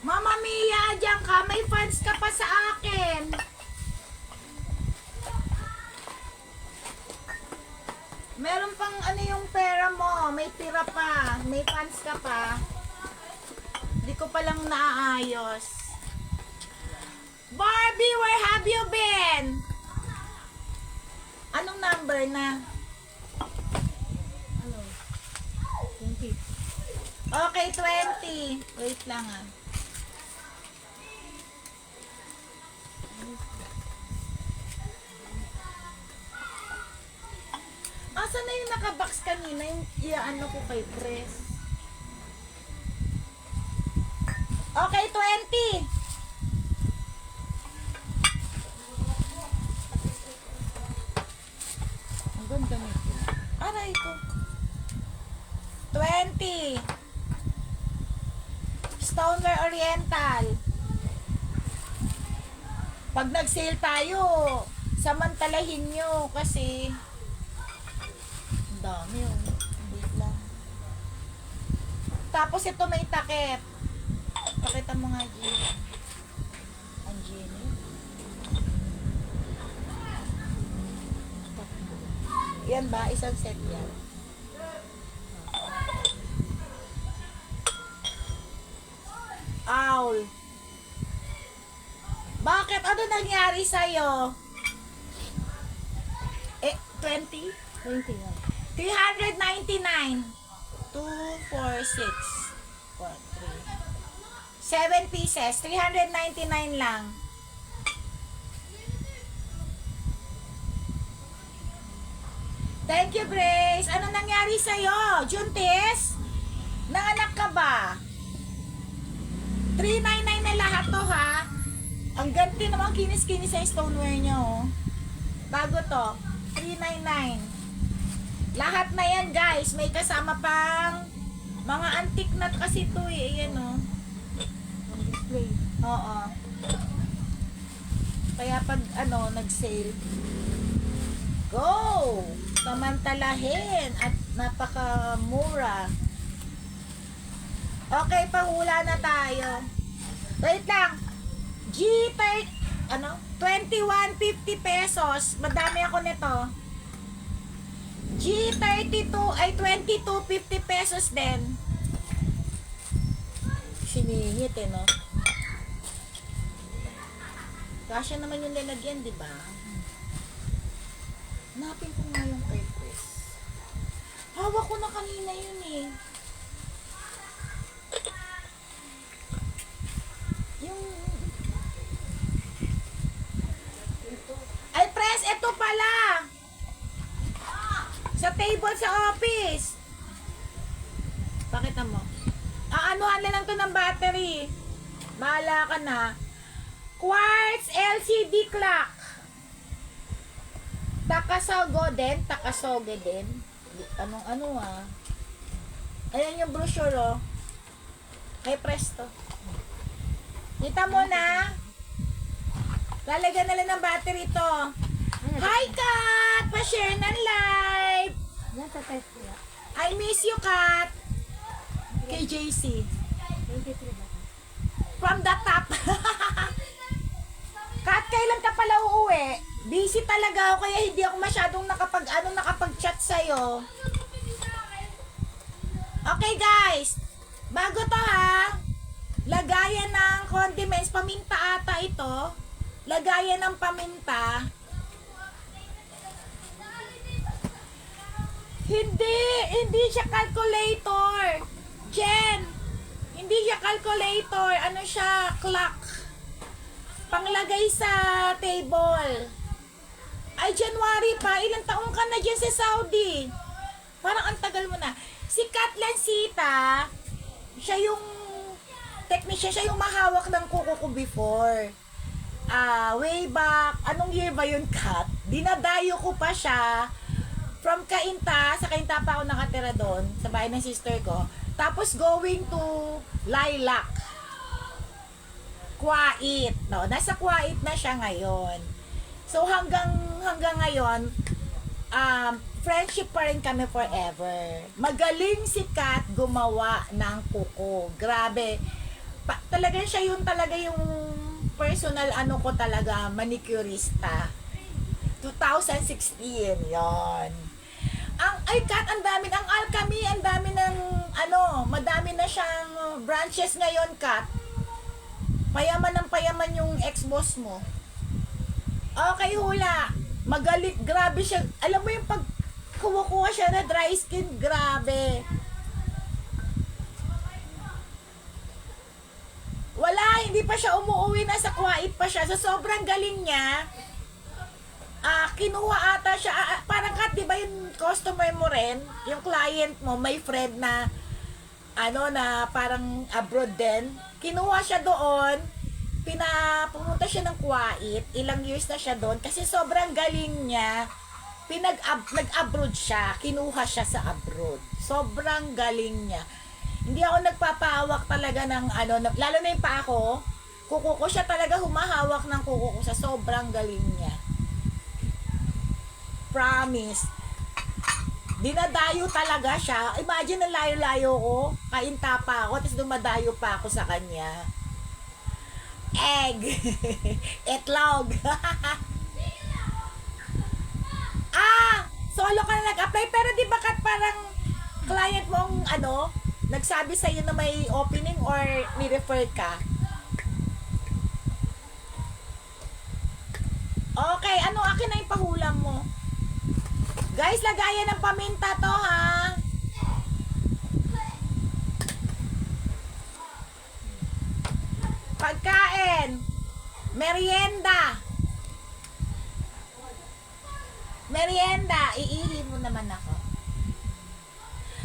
Mama Mia, diyan ka. May fans ka pa sa akin. Meron pang ano yung pera mo. May tira pa. May fans ka pa. Hindi ko palang naaayos. Barbie, where have you been? Anong number na? Ano? 20. Okay, 20. Wait lang ah. Asa na yung nakabox kanina? Yung iaano ko kay Press. Okay, 20. Ang ganda nito. Aray ko. 20. Stoneware Oriental. Pag nag-sale tayo, samantalahin nyo kasi ang dami yun. Wait lang. Tapos ito may takip. Pakita mo nga, Gina. Ang Gina. Yan ba? Isang set yan. Owl. Bakit? Ano nangyari sa'yo? 20? 20 yan. 399. 2, 4, 6. 4, 3. 7 pieces. 399 lang. Thank you, Grace. Ano nangyari sa'yo? Juntis? Nanganak ka ba? 399 na lahat to, ha? Ang ganti naman kinis-kinis sa stoneware nyo, oh. Bago to. 399. Lahat na yan, guys. May kasama pang Mga antique na kasi to eh. Ayan o. Ang display. Oo. Kaya pag nag-sale, go! Samantalahin at napakamura. Okay, pahula na tayo. Wait lang. G30, 21.50 pesos. Madami ako nito. G32 ay 22.50 pesos din. Sinihit no? Kasya naman yung lalagyan, di ba? Hanapin ko nga yung kay Chris. Hawak ko na kanina yun eh. Yung... Ay, Pres, ito pala! Sa table sa office. Pakita mo. Aanuhan na lang to ng battery. Bahala ka na. Quartz LCD clock. Takasoge din. Anong Ayan yung brochure oh. Kay Presto. Kita mo na. Lalagyan na lang ng battery to. Hi Kat! Pa-share ng live. Yan sa test ko. I miss you Kat. Kay JC. 23 ba? From the top. Kat, kailan ka pala uuwi? Busy talaga ako kaya hindi ako masyadong nakapag-chat sa'yo. Okay guys, bago to ha, lagayan ng condiments, paminta ata ito. Lagayan ng paminta. Hindi siya calculator. Jen, hindi siya calculator. Ano siya? Clock. Panglagay sa table. Ay, January pa. Ilang taong ka na dyan sa Saudi? Parang ang tagal mo na. Si Kat Lancita, siya yung technician, siya yung mahawak ng kuko ko before. Way back, anong year ba yun, Kat? Dinadayo ko pa siya from Cainta, sa Cainta pa ako nakatira doon, sa bahay ng sister ko. Tapos going to Lilac. Kuwait, no? Nasa Kuwait na siya ngayon. So hanggang ngayon, friendship pa rin kami forever. Magaling si Kat gumawa ng kuko. Grabe. Talaga siya talaga yung personal ko talaga, manicurista. 2016, yon. Ay Kat, ang Alchemy, ang dami ng madami na siyang branches ngayon, Kat. Payaman ng payaman yung ex-boss mo. Okay, hula. Magaling, grabe siya. Alam mo yung pag kuha siya na dry skin, grabe. Wala, hindi pa siya umuwi, nasa Kuwait pa siya. So, sobrang galing niya. Kinuha ata siya, parang Kat, di ba yung customer mo rin, yung client mo, may friend na, na parang abroad din. Kinuha siya doon, pumunta siya ng Kuwait, ilang years na siya doon, kasi sobrang galing niya, nag-abroad siya, kinuha siya sa abroad. Sobrang galing niya. Hindi ako nagpapahawak talaga ng lalo na yung pa ako, kuko ko siya talaga humahawak ng kuko ko sa sobrang galing niya. Promise. Dinadayo talaga siya. Imagine ang layo-layo ko, Cainta pa ako, tapos dumadayo pa ako sa kanya. Egg. Etlog. Solo ka na nag-apply, pero di ba Kat, parang client mong nagsabi sa iyo na may opening or ni-refer ka? Okay, akin na yung pahulam mo? Guys, lagayan ng paminta to ha. Pagkain. Merienda. Iihi mo naman ako.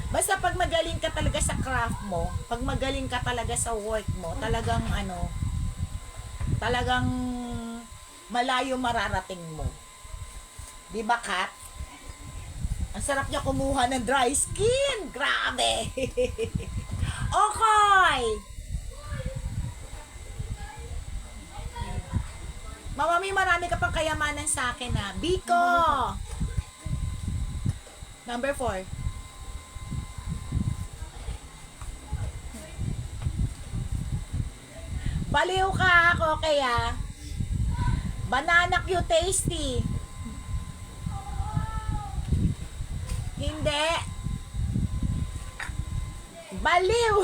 Basta pag magaling ka talaga sa craft mo, pag magaling ka talaga sa work mo, talagang talagang malayo mararating mo. Di ba, Kat? Ang sarap niya kumuha ng dry skin. Grabe. Okay. Mamami, marami ka pang kayamanan sa akin ha. Biko. Number 4. Baliw ka ako kaya. Banana Q tasty. Hindi. Baliw.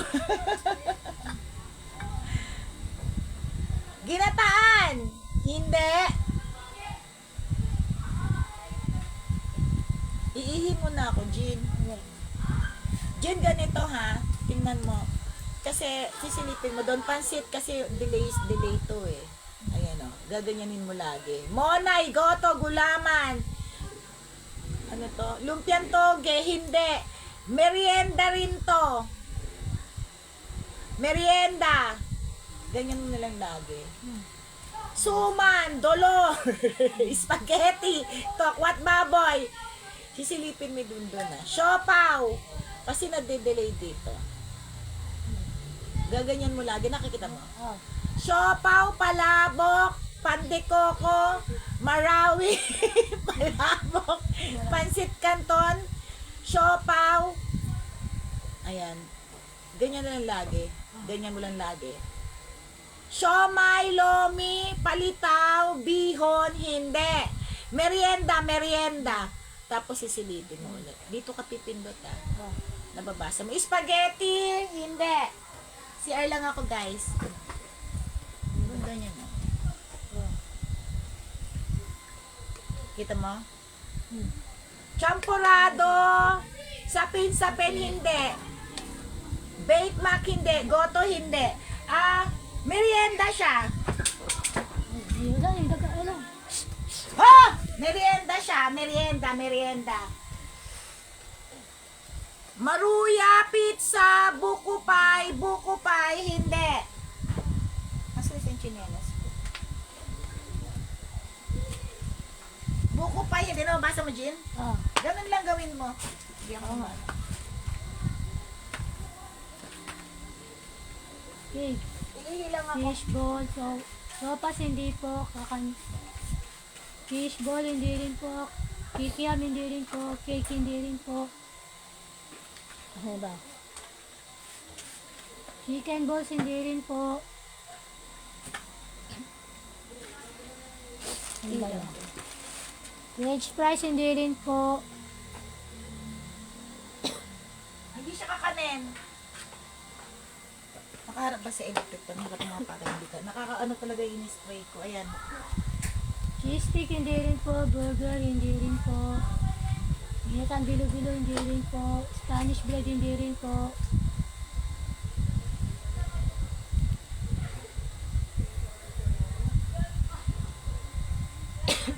Ginataan. Hindi. Iihin mo na ako, Jean. Jean, ganito ha. Tingnan mo. Kasi, sisilipin mo doon. Pansit kasi delay to eh. Ayan o. Gaganyanin mo lagi. Monay, goto, gulaman. Ano to? Lumpiang toge. Hindi. Merienda rin to. Merienda. Ganyan mo na lang lagi. Suman, dolor, spaghetti, tokwat baboy. Sisilipin mo dun na. Siopaw. Kasi nade-delay dito. Gaganyan mo lagi. Nakikita mo? Siopaw, palabok, pandekoko, marawi, palabok, pansit canton, siopaw. Ayan. Ganyan na lang lagi. Ganyan mo lang lagi. Siomay, lomi, palitaw, bihon, hindi. Merienda. Tapos sisilipin mo ulit. Dito ka pipindot Nababasa mo. Spaghetti, hindi. CR lang ako, guys. Ganyan mo. Kita mo? Champurado, sapin, hindi. Baked mac, hindi. Goto, hindi. Merienda siya. Merienda siya. Merienda. Maruya, pizza, buko pie, hindi. Asa yung chinelas ko? Buko pie, hindi na mabasa mo, Jean? Ganun lang gawin mo. Hindi ako Okay. Ihilang ako. Fishball, sopas hindi po, fishball hindi rin po, kikiam hindi rin po, cake hindi rin po. Ano ba? Chicken balls hindi rin po. Ano ba yun? French fries hindi rin po. Hindi siya kakanin. Nakaharap ba sa electric to? Nakakaano talaga yung spray ko. Ayan. Cheese stick hindi rin po, burger hindi rin po. Ginatang bilo-bilo hindi rin po. Spanish bread hindi rin po.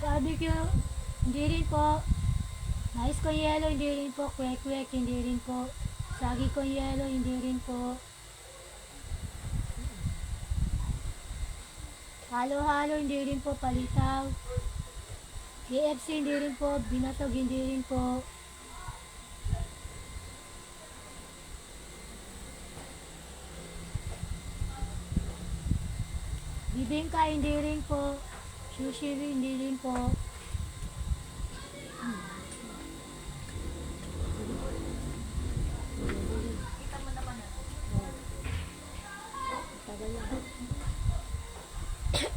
Barbecue hindi rin po. Mais con yelo hindi rin po. Kwek-kwek hindi rin po. Sagi con yelo hindi rin po. Halo-halo hindi rin po. Palitaw. KFC hindi rin po. Binatog hindi rin po. Bibingka hindi rin po. Sushi hindi rin po. Kita mo naman Tagal lang.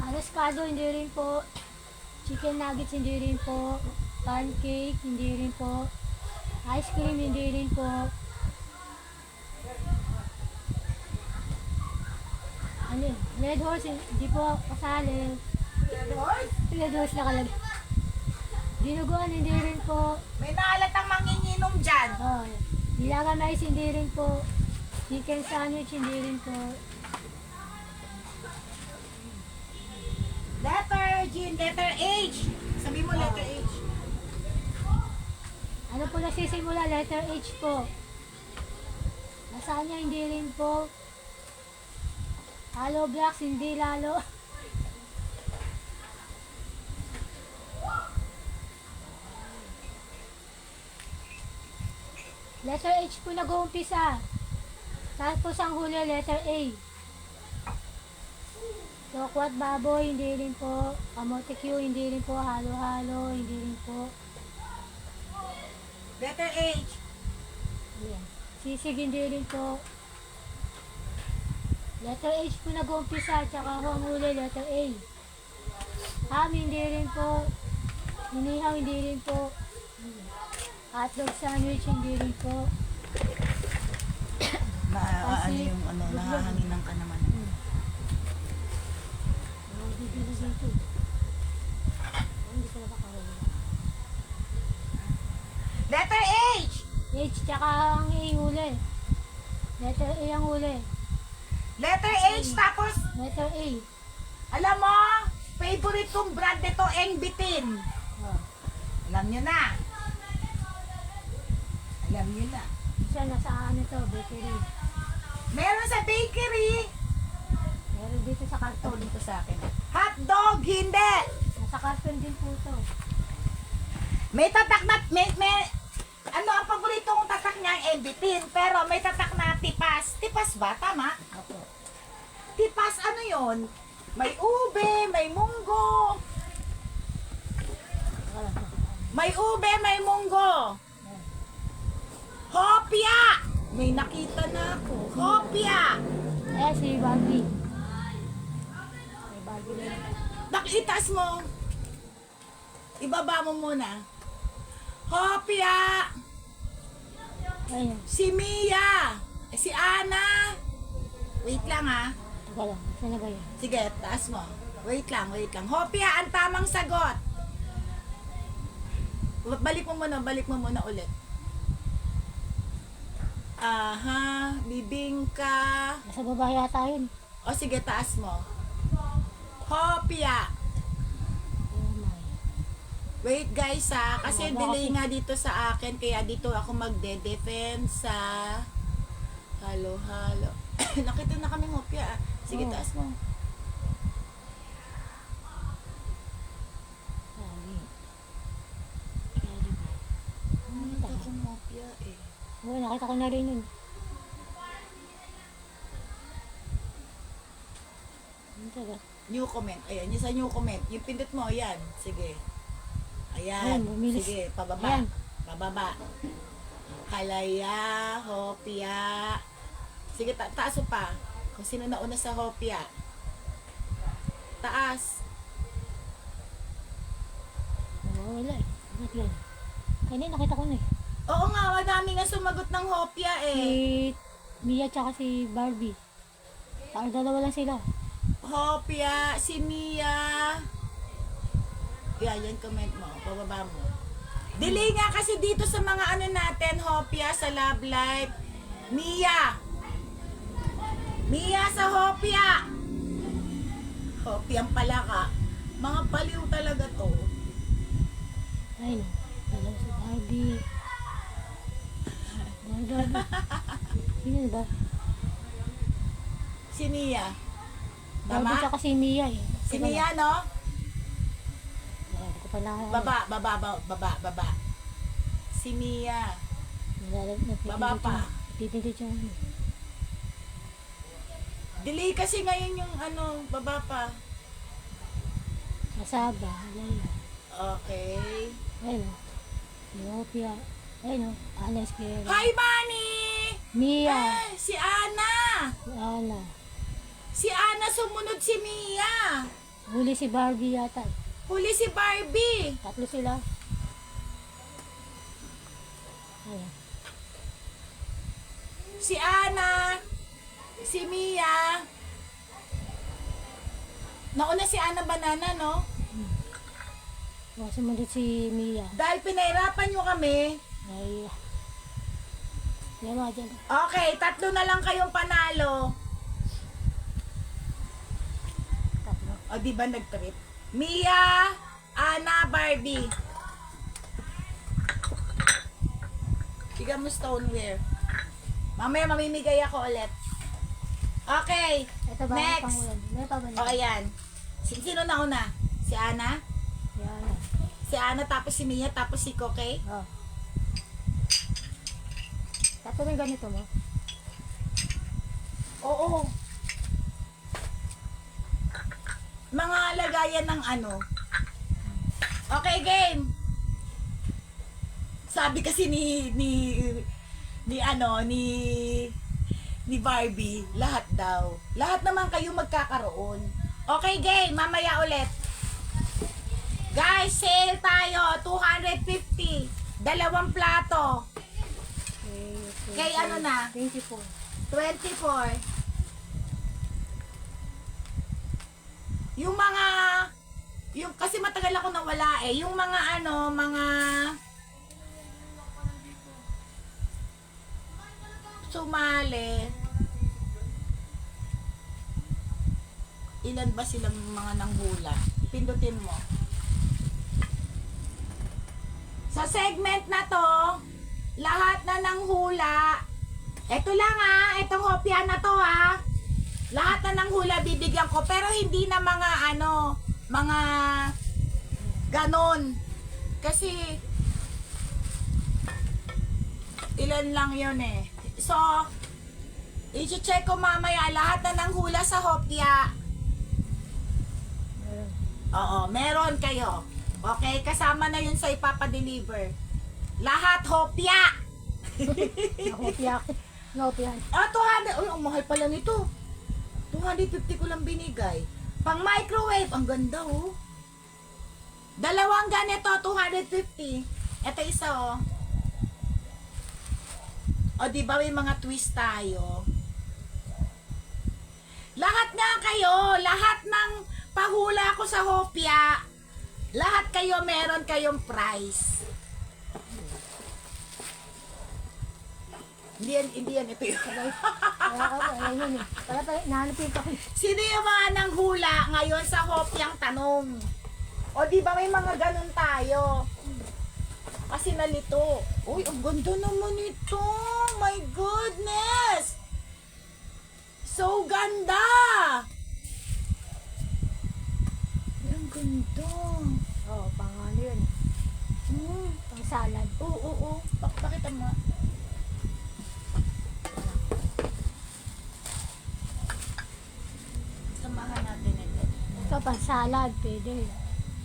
Alascado hindi rin po. Chicken nuggets hindi rin po. Pancake hindi rin po. Ice cream hindi rin po. Ano yun? Red horse hindi po kasali. Red horse nakalagay. Dinuguan hindi rin po. May naalatang manginginom dyan. Nilaga mais hindi rin po. Chicken sandwich hindi rin po. Letter G, letter H. Sabi mo letter H. Ano po nagsisimula? Letter H po. Lasagna hindi rin po. Hollow blocks hindi lalo. Letter H po nag-uumpisa. Tapos ang huli, letter A. Tokwat baboy, hindi rin po. Kamote Q, hindi rin po. Halo-halo, hindi rin po. Letter H. Ayan. Sisig, hindi rin po. Letter H po nag-uumpisa, tsaka ho ang huli, letter A. Ham, hindi rin po. Inihaw, hindi rin po. Hotdog sandwich, hindi rin po. Ano yung ano, nahahanginan ka naman. Bibili dito. Hindi ko na makahuli. Letter H. H, tsaka ang A huli. Letter A ang huli. Letter H tapos, Letter A. alam mo, favorite kong brand nito, Engbitin. Oh. Alam nyo na. Alam nyo na. Isa nasa ano to, bakery. Meron sa bakery. Meron dito sa karton. Dito sa akin. Hotdog, hindi. Nasa karton din po to. May tatak na, ano ang paborito kong tatak niya, ang Engbitin. Pero may tatak na tipas. Tipas ba? Tama? Opo. Tipas, ano yon? May ube, may munggo. Wala. May ube, may munggo. Hopya! May nakita na ako. Hopya! Eh, si Barbie. May Barbie na yun. Nakitas mo. Ibaba mo muna. Hopya! Ayun. Si Mia! Si Ana! Wait lang ha. Taga lang. Saan na ba yun? Sige, taas mo. Wait lang, wait lang. Hopya, ang tamang sagot. Balik mo muna ulit. Aha, bibingka. Nasa baba yata yun. O sige, taas mo. Hopya. Oh my. Wait guys ha, kasi Wala delay kasi. nga dito sa akin, kaya dito ako magde-defend sa halo-halo. Nakita na kami hopya. Sige, Oh. taas mo. Sabi. Kaya Nakita kong hopya eh. Oo, nakita ko na rin yun. Ano talaga? New comment. Ayan, yung sa new comment. Yung pindot mo, ayan. Sige. Ayan. Ayan, bumilis. Sige, pababa. Ayan. Pababa. Halaya, hopya. Sige, taas mo pa. Kung sino nauna sa hopya. Taas. Wala eh. Bakit yan? Kanina nakita ko na eh. Oo nga, madami nga sumagot ng hopya Si eh. Mia tsaka si Barbie. Parang dalawa lang sila. Hopya, si Mia. Yan, yan comment mo. Pababa mo. Delay nga kasi dito sa mga ano natin, hopya sa Love Life. Mia! Mia sa hopya! Hopyang pala ka. Mga baliw talaga to. Ayun o. Dalawa si Barbie. Barbie. Sino ba? Si Mia. Barbie Tama? tsaka si Mia eh. Si Mia, no? Hindi ko pa na. Baba. Si Mia. Baba pa. Pipindit yung ano. Delay kasi ngayon yung ano, baba pa. Masaba. Ayun. Okay. Ayun o. Ethiopia. Ayun o. Ana Esquero. Hi, Manny! Mia. Si Ana! Ana. Si Ana sumunod si Mia. Huli si Barbie yata. Huli si Barbie. Tatlo sila. Ayun. Si Ana. Si Mia. Nauna si Ana Banana, no? O, sumunod si Mia. Dahil pinahirapan nyo kami. Ay. Yan mga dyan. Okay, 3 na lang kayong panalo. Tatlo. O, di ba nag-trip? Mia, Ana, Barbie. Bigyan mo stoneware. Mamaya mamimigay ako ulit. Okay, Ito ba? next. Pangulan. May pa ba O, ayan. Sino na una? Si Ana? Yan. Si Ana, tapos si Mia, tapos si Koke? Oh. Tatawin ganito mo. Oo. Mga lagayan ng ano. Okay, game. Sabi kasi ni Barbie, lahat daw. Lahat naman kayo magkakaroon. Okay, game. Mamaya ulit. Guys, sale tayo. 250. 2 plato. Okay. Kay ano na? 24. 24. Yung mga, yung kasi matagal ako nawala eh. Yung mga ano, mga sumali. Ilan ba silang mga nanghula? Pindutin mo. Sa segment na to, lahat na nanghula. Ito lang itong hopya na to lahat na nanghula bibigyan ko, pero hindi na mga ano, mga ganon. Kasi ilan lang yun eh. So, i-check ko mamaya lahat na nanghula sa hopya. Meron. Oo, meron kayo. Okay, kasama na yun sa ipapadeliver. Lahat hopya. Nakopya. Nakopya. 200. Uy, ang mahal pala nito. 250 ko lang binigay. Pang microwave, ang ganda oh. Dalawang ganito, 250. Ito isa O, di ba may mga twist tayo? Lahat nga kayo, lahat ng pahula ko sa hopya, lahat kayo meron kayong prize. Hindi yan, ito yun. Ayun eh. Pala, nahanapin ko. Sino yung mga nanghula ngayon sa hopyang tanong? O di ba may mga ganun tayo? Kasi nalito. Uy, ang ganda naman ito. My goodness! So ganda! Ay, ang ganda. Oo, pang ano yun. Pang salad. Oo. Pakita mo. Samahan natin ito. Ito, pang salad. Pwede.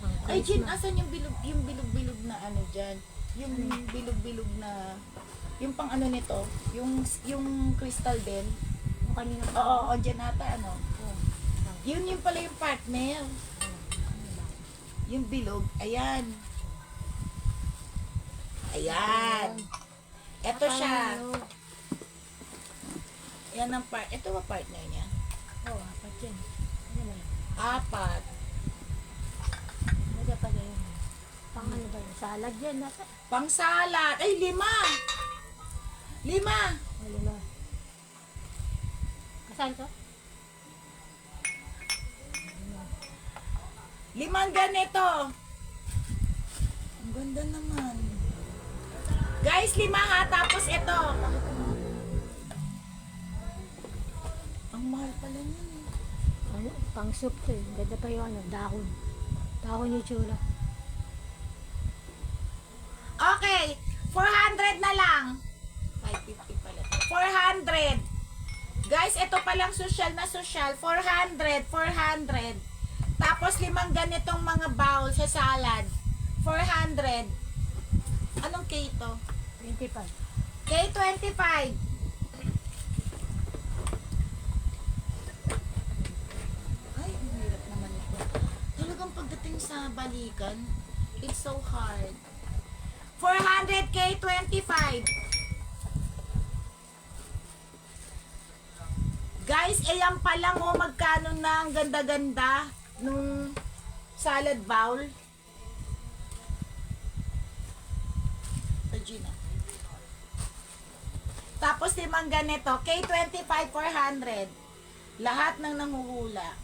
Pang Ay, Jin, Christmas. asan yung bilog-bilog na ano dyan? Yung bilog-bilog na, yung pang ano nito, yung crystal din. Yung kanina. Oo, dyan nata, ano. Yun pala yung partner. Yung bilog, ayan. Ayan. Ito siya. Yan ang ito ba partner niya? Oo, apat yan. Ano ba yun? 4. Ano pa na yun? Pang ano ba yun? Salad yan. Nasa? Pang salad. Ay, 5. 5. Wala na. Kasal to? 5 ganito. Ang ganda naman. Guys, 5 tapos ito. Ang mahal pala niyan eh. Ano? Pang soup to eh. Ganda pa yung ano, dahon. Dahon yung tsura. Okay, 400 na lang. 550 pala. 400. Guys, ito palang social na social. 400. Tapos 5 ganitong mga bowl sa salad. 400. Anong K ito? 25. K25. Ay, ang hirap naman ito. Talagang pagdating sa balikan, it's so hard. 400 K25. Guys, ayan pa lang magkano na ang ganda-ganda nung salad bowl. Regina. Tapos 5 ganito, K25 400. Lahat ng nanguhula.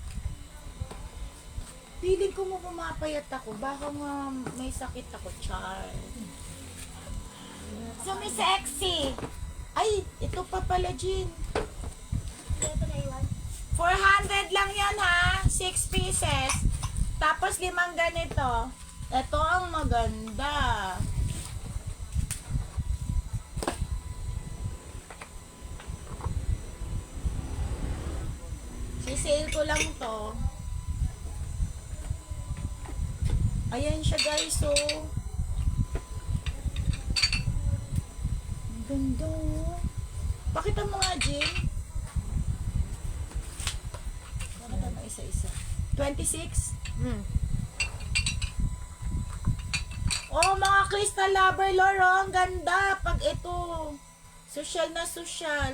Feeling ko mo pumapayat ako. Baka nga may sakit ako, Char. So, may sexy. Ay, ito pa pala, Jean. 400 lang yan, ha? 6 pieces. Tapos 5 ganito. Ito ang maganda. I-sale ko lang to. Ayan siya guys, so. Ang ganda. Pakita mo nga, Jim. Pakita mo isa-isa. 26? Oh, mga crystal lover, Loro, ang ganda. Pag ito, social na social.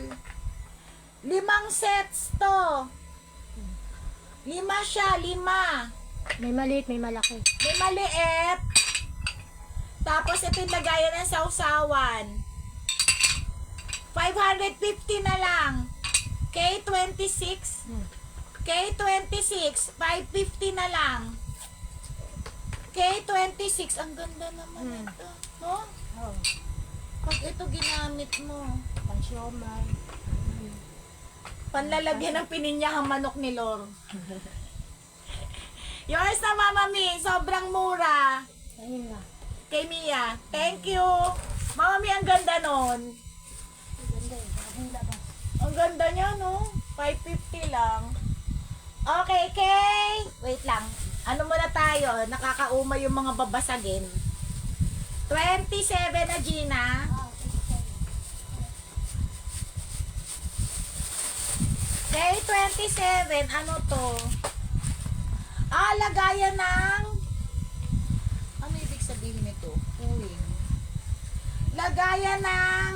5 sets to. 5 siya, 5. May maliit, may malaki. May maliit. Tapos ito yung lagayan ng sausawan. 550 na lang. K26. K26. 550 na lang. K26. Ang ganda naman ito. No? Oh, Pag ito ginamit mo. pansyomay. Panlalagyan ng pininyahang manok ni Lor. Yours na, Mama Mi. Sobrang mura. Ayun nga. Kay Mia. Thank you. Mama Mi, ang ganda nun. Ganda eh. Bagong labas. Ang ganda niya, no? 550 lang. Okay, Kay. Wait lang. Ano muna tayo? Nakakauma yung mga babasagin. 27 na, Gina. Kay 27, ano to? Lagayan ng... Ano ibig sabihin nito? Uwing. Lagayan ng...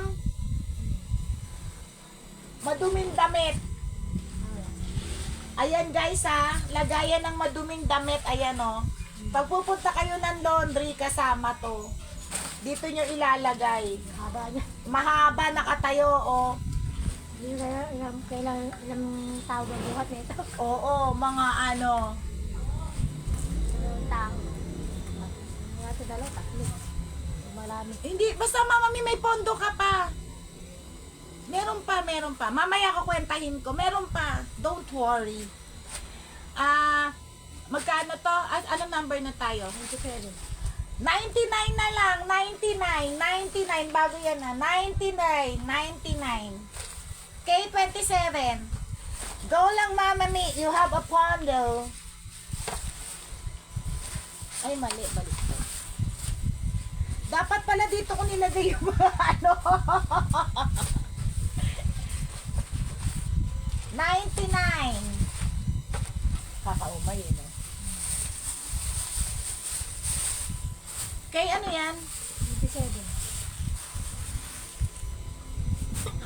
maduming damit. Ayan guys ha, lagayan ng maduming damit, ayan o. Pag pupunta kayo ng laundry, kasama to. Dito nyo ilalagay. Haba niya. Mahaba, nakatayo o. Hindi ilang tao mabuhat nito. Oo, mga ano. Ilang tao. Mga ito dalaw, tatlo. Marami. Hindi, basta Mama Mi, may pondo ka pa. Meron pa. Mamaya ko kwentahin ko. Meron pa. Don't worry. Magkano to? Anong number na tayo? 27. 99 na lang. 99. Bago yan na. 99. K27. Go lang, Mama Mi. You have a pondo. Ay, mali. Balik ko. Dapat pala dito ko nilagay yung mga ano. 99. Kakaumay yun eh. Kay ano yan? 27.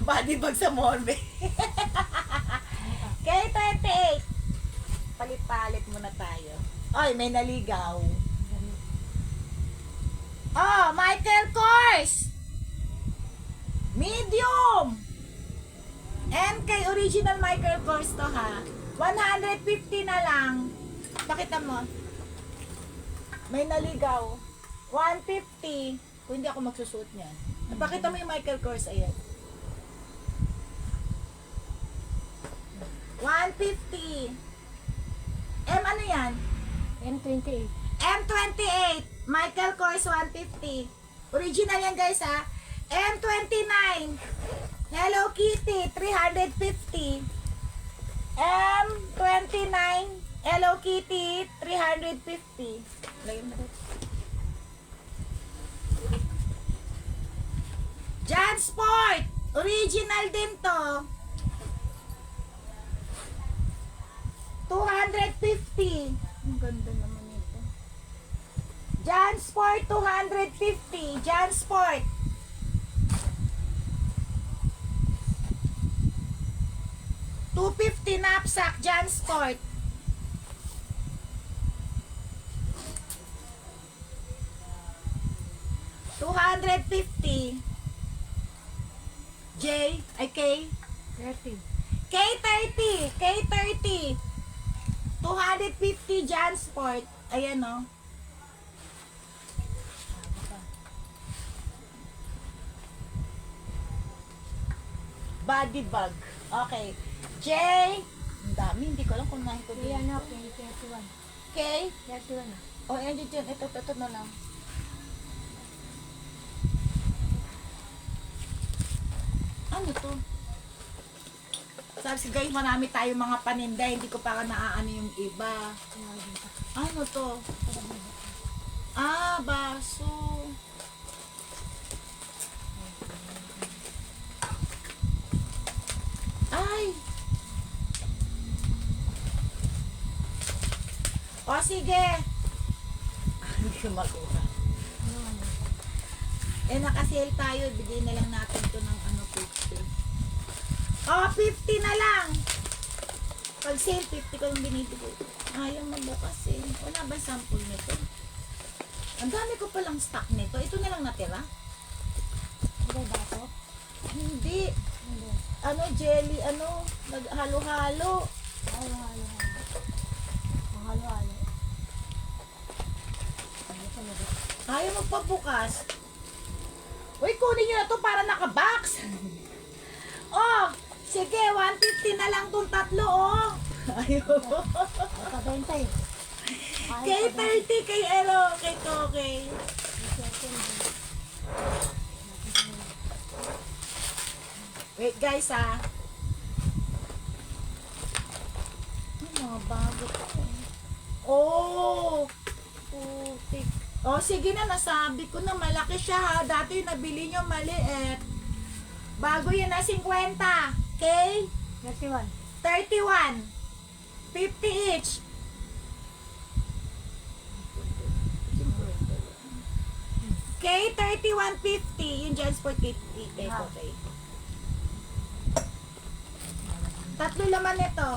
Body bag sa Molbe. Kay 28. Palit-palit muna tayo. Ay, may naligaw. Oh, Michael Kors. Medium. MK original Michael Kors to ha. 150 na lang. Pakita mo. May naligaw. 150. Kung hindi ako magsusuot niyan. Pakita mo yung Michael Kors. Ayan. 150. Ano yan? M28. M28. Michael Kors 150. Original yan guys ha. M29. Hello Kitty 350. M29. Hello Kitty 350. Lagyan mo dito. Jansport. Original din to. 250. Ang ganda naman ito. Jansport 250. Jansport. 250 knapsack Jansport. $250. J, ay K. 30. K30. K30. 250 Jansport. Ayan o. Body bag. Okay. J. Ang dami. Hindi ko alam kung nahin ko Kaya din. ano, K31. K. 31 na. O, ayan dyan. Ito na lang. Ano to? Sabi si guys, marami tayong mga paninda, hindi ko pa naaano yung iba. Ano to? Ah, baso. Ay! O, sige. Hindi ko makuha. Eh, nakasale tayo. Bigay na lang natin to ng 50. Oh, 50 na lang. Pag sale, 50 ko yung binibigay. Ayaw magbukas eh. Wala ba sample nito? Ang dami ko palang stock nito. Ito na lang natira. Hindi ba ito? Hindi. Hindi. Ano, jelly, ano, naghalo-halo. Halo-halo. Ang halo-halo. Ano ito na ba? Ayaw magpabukas. Uy, kunin nyo na to para naka-box. Oh, sige, 150 na lang tong tatlo, oh. Ayaw. Pabenta eh. Kay 30, kay kay Toke. Wait guys, Ano mga bago to eh. Oh! Putik. Oh, sige na, nasabi ko na malaki siya ha. Dati nabili nyo maliit. Bago yan na 50. Okay? 31. 31. 50 each. Okay, 31.50. Yung Jansport 50. Okay, okay. Tatlo laman nito.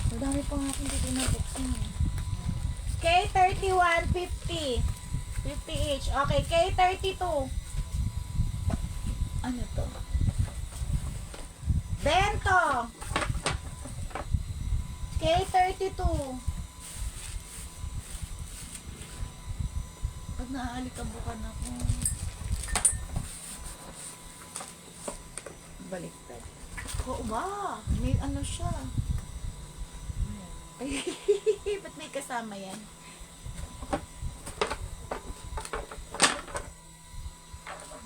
Ang dami pa nga akong dito na buksan. Okay, 31.50. 50 each. Okay, K32. Ano to? Bento. K32. Pag naaalikabukan ako. Baliktad. Oo ba? May ano siya. Ba't may kasama yan?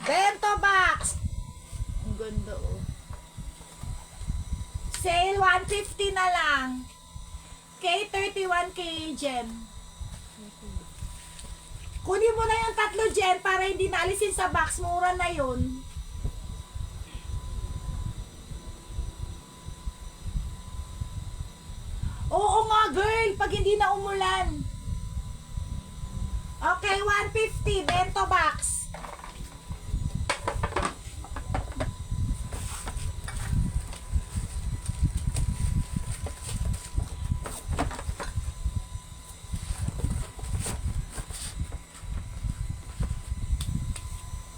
Bento box! Ang ganda oh. Sale 150 na lang. K31K Gem. Kunin mo na yung tatlo Jen para hindi naalisin sa box. Mura na yun. Oo nga girl, pag hindi na umulan. Okay, 150 bento box.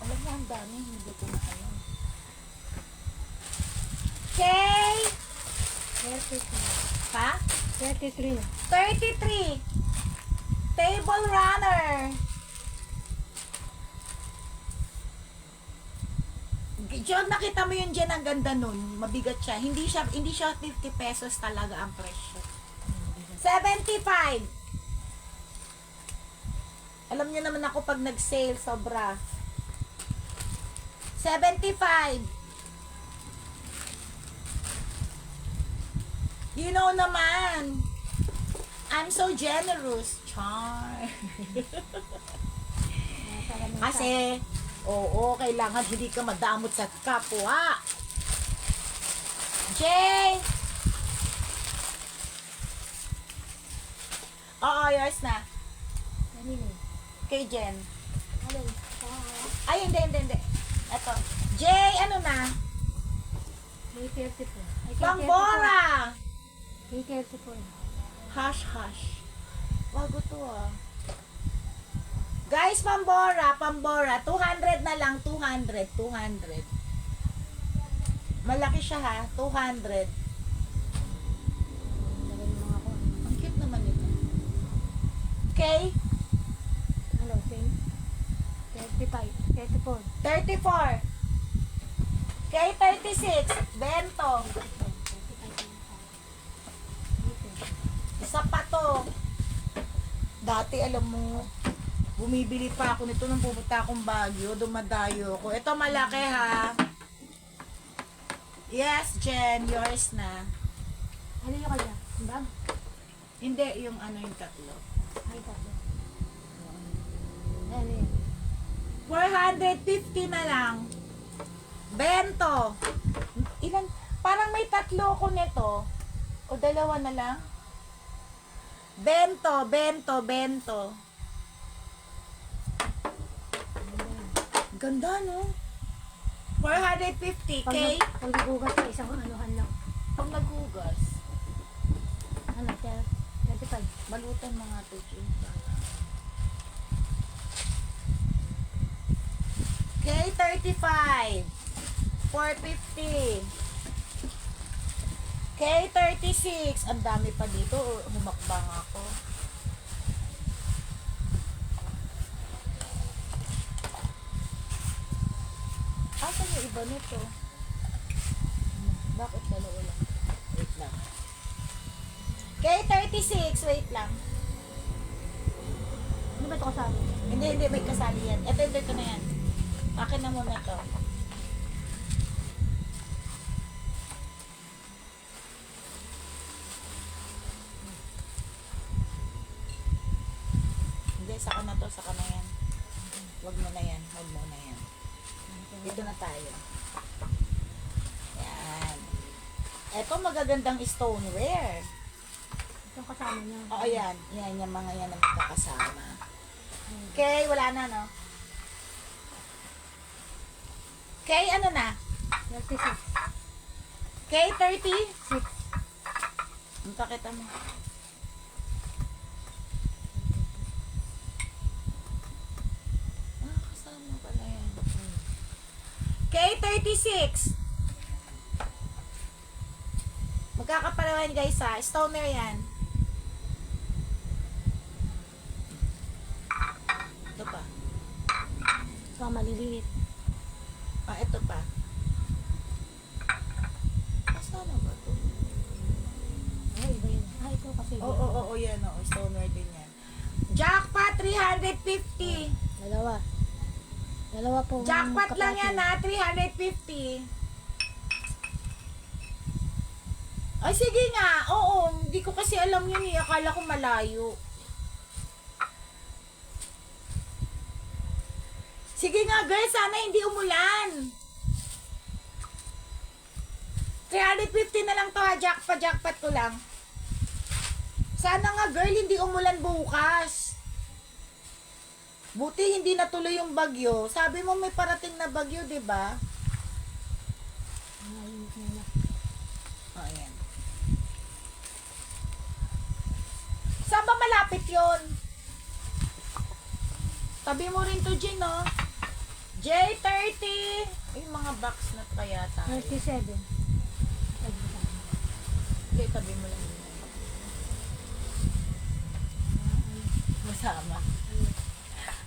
Alam mo, ang dami, hindi ko na alam. Okay. 33. Pa? 33. 33. Table runner. Diyon, nakita mo yun dyan, ang ganda nun. Mabigat siya. Hindi siya 50 pesos talaga ang presyo. 75. Alam niyo naman ako pag nag-sale, sobra. 75. You know naman. I'm so generous. Char. Kasi, oo, kailangan hindi ka madamot sa kapwa. Jay! Oo, yours na. Kanino? Kay Jen. Ano? Ay, hindi. Ito. Jay, ano na? May 34. Ay, Pambora! May 34. Hush, hush. Bago to Guys, Pambora. 200 na lang, 200. Malaki siya ha, 200. Ang cute naman ito. Okay? Ano, same? 35. 34. 34. Okay, 36. Bento. Isa pa to. Dati alam mo, Bumibili pa ako nito nung pupunta akong Baguio, dumadayo ko. Ito malaki ha. Yes, Jen, yours na. Ano yung kanya? Yung bag? Hindi, yung ano yung tatlo. Ay, tatlo. Ano yun? 450 na lang. Bento. Ilan? Parang may tatlo ko nito. O dalawa na lang. Bento, bento, bento. Ganda, no? 450, okay? Pag nagugas ka, isang anuhan lang. Pag naghugas, Ano, 25. balutan mga to, Jim. Okay, 35. 450. Okay, 36. Ang dami pa dito. Humakbang ako. Asan yung iba nito? Bakit dalawa lang? Wait lang. Okay, 36. Wait lang. Ano ba ito kasama? Hindi, may kasali yan. Ito na yan. Akin na muna to. Hindi, saka na to, saka na yan. Wag mo na yan, wag mo na yan. Dito na tayo. Yan. Ito magagandang stoneware. Itong kasama niya. Oo, yan. Yan yung mga yan ang magkakasama. Okay, wala na, no? Okay, ano na? 36. Okay, 30? 6. Ang pakita mo. Kasama pala yan. Okay, 36. Magkakapalawan guys ha. Stoner yan. Ito pa. So, maliliit. Ito pa. Kasama ba ito? Ay, iba yun. Ito kasi. Oo, yan. Oo, stoner din yan. Jackpot, 350. Dalawa. Dalawa po. Jackpot lang yan ha, 350. Ay, sige nga. Oo, hindi ko kasi alam yun eh. Akala ko malayo. Sige nga, girl. Sana hindi umulan. 350 na lang to ha. Jackpot ko lang. Sana nga, girl, hindi umulan bukas. Buti hindi natuloy yung bagyo. Sabi mo may parating na bagyo, 'di ba? Oh, ayan. Saan ba malapit 'yon? Tabi mo rin to, Jen, no? J30. Ay, mga box na kaya tayo. 37. Hindi, tabi mo lang. Masama.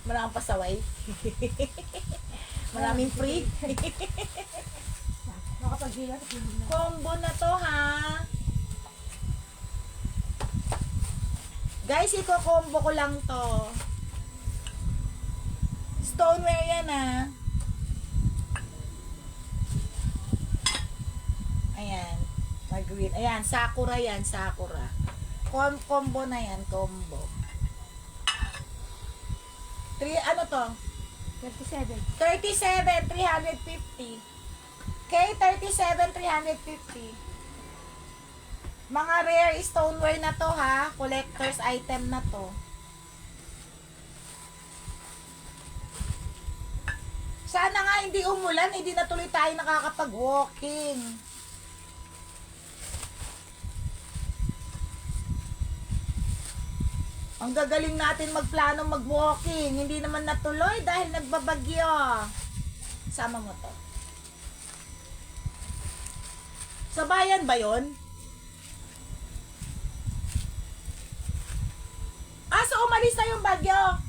Maraming pasaway. Maraming free. Makapag-hila. Combo na to, ha? Guys, iko-combo ko lang to. Stoneware yan, ha? Ayan. Mag-green. Ayan, sakura yan, sakura. Combo na yan, combo. Ano to? 37. 37, 350. Okay, 37, 350. Mga rare stoneware na to, ha? Collector's item na to. Sana nga hindi umulan, hindi na tuloy tayo nakakapag-walking. Ang gagaling natin magplano mag-walking. Hindi naman natuloy dahil nagbabagyo. Sama mo to. Sa bayan ba yon? So umalis na yung bagyo.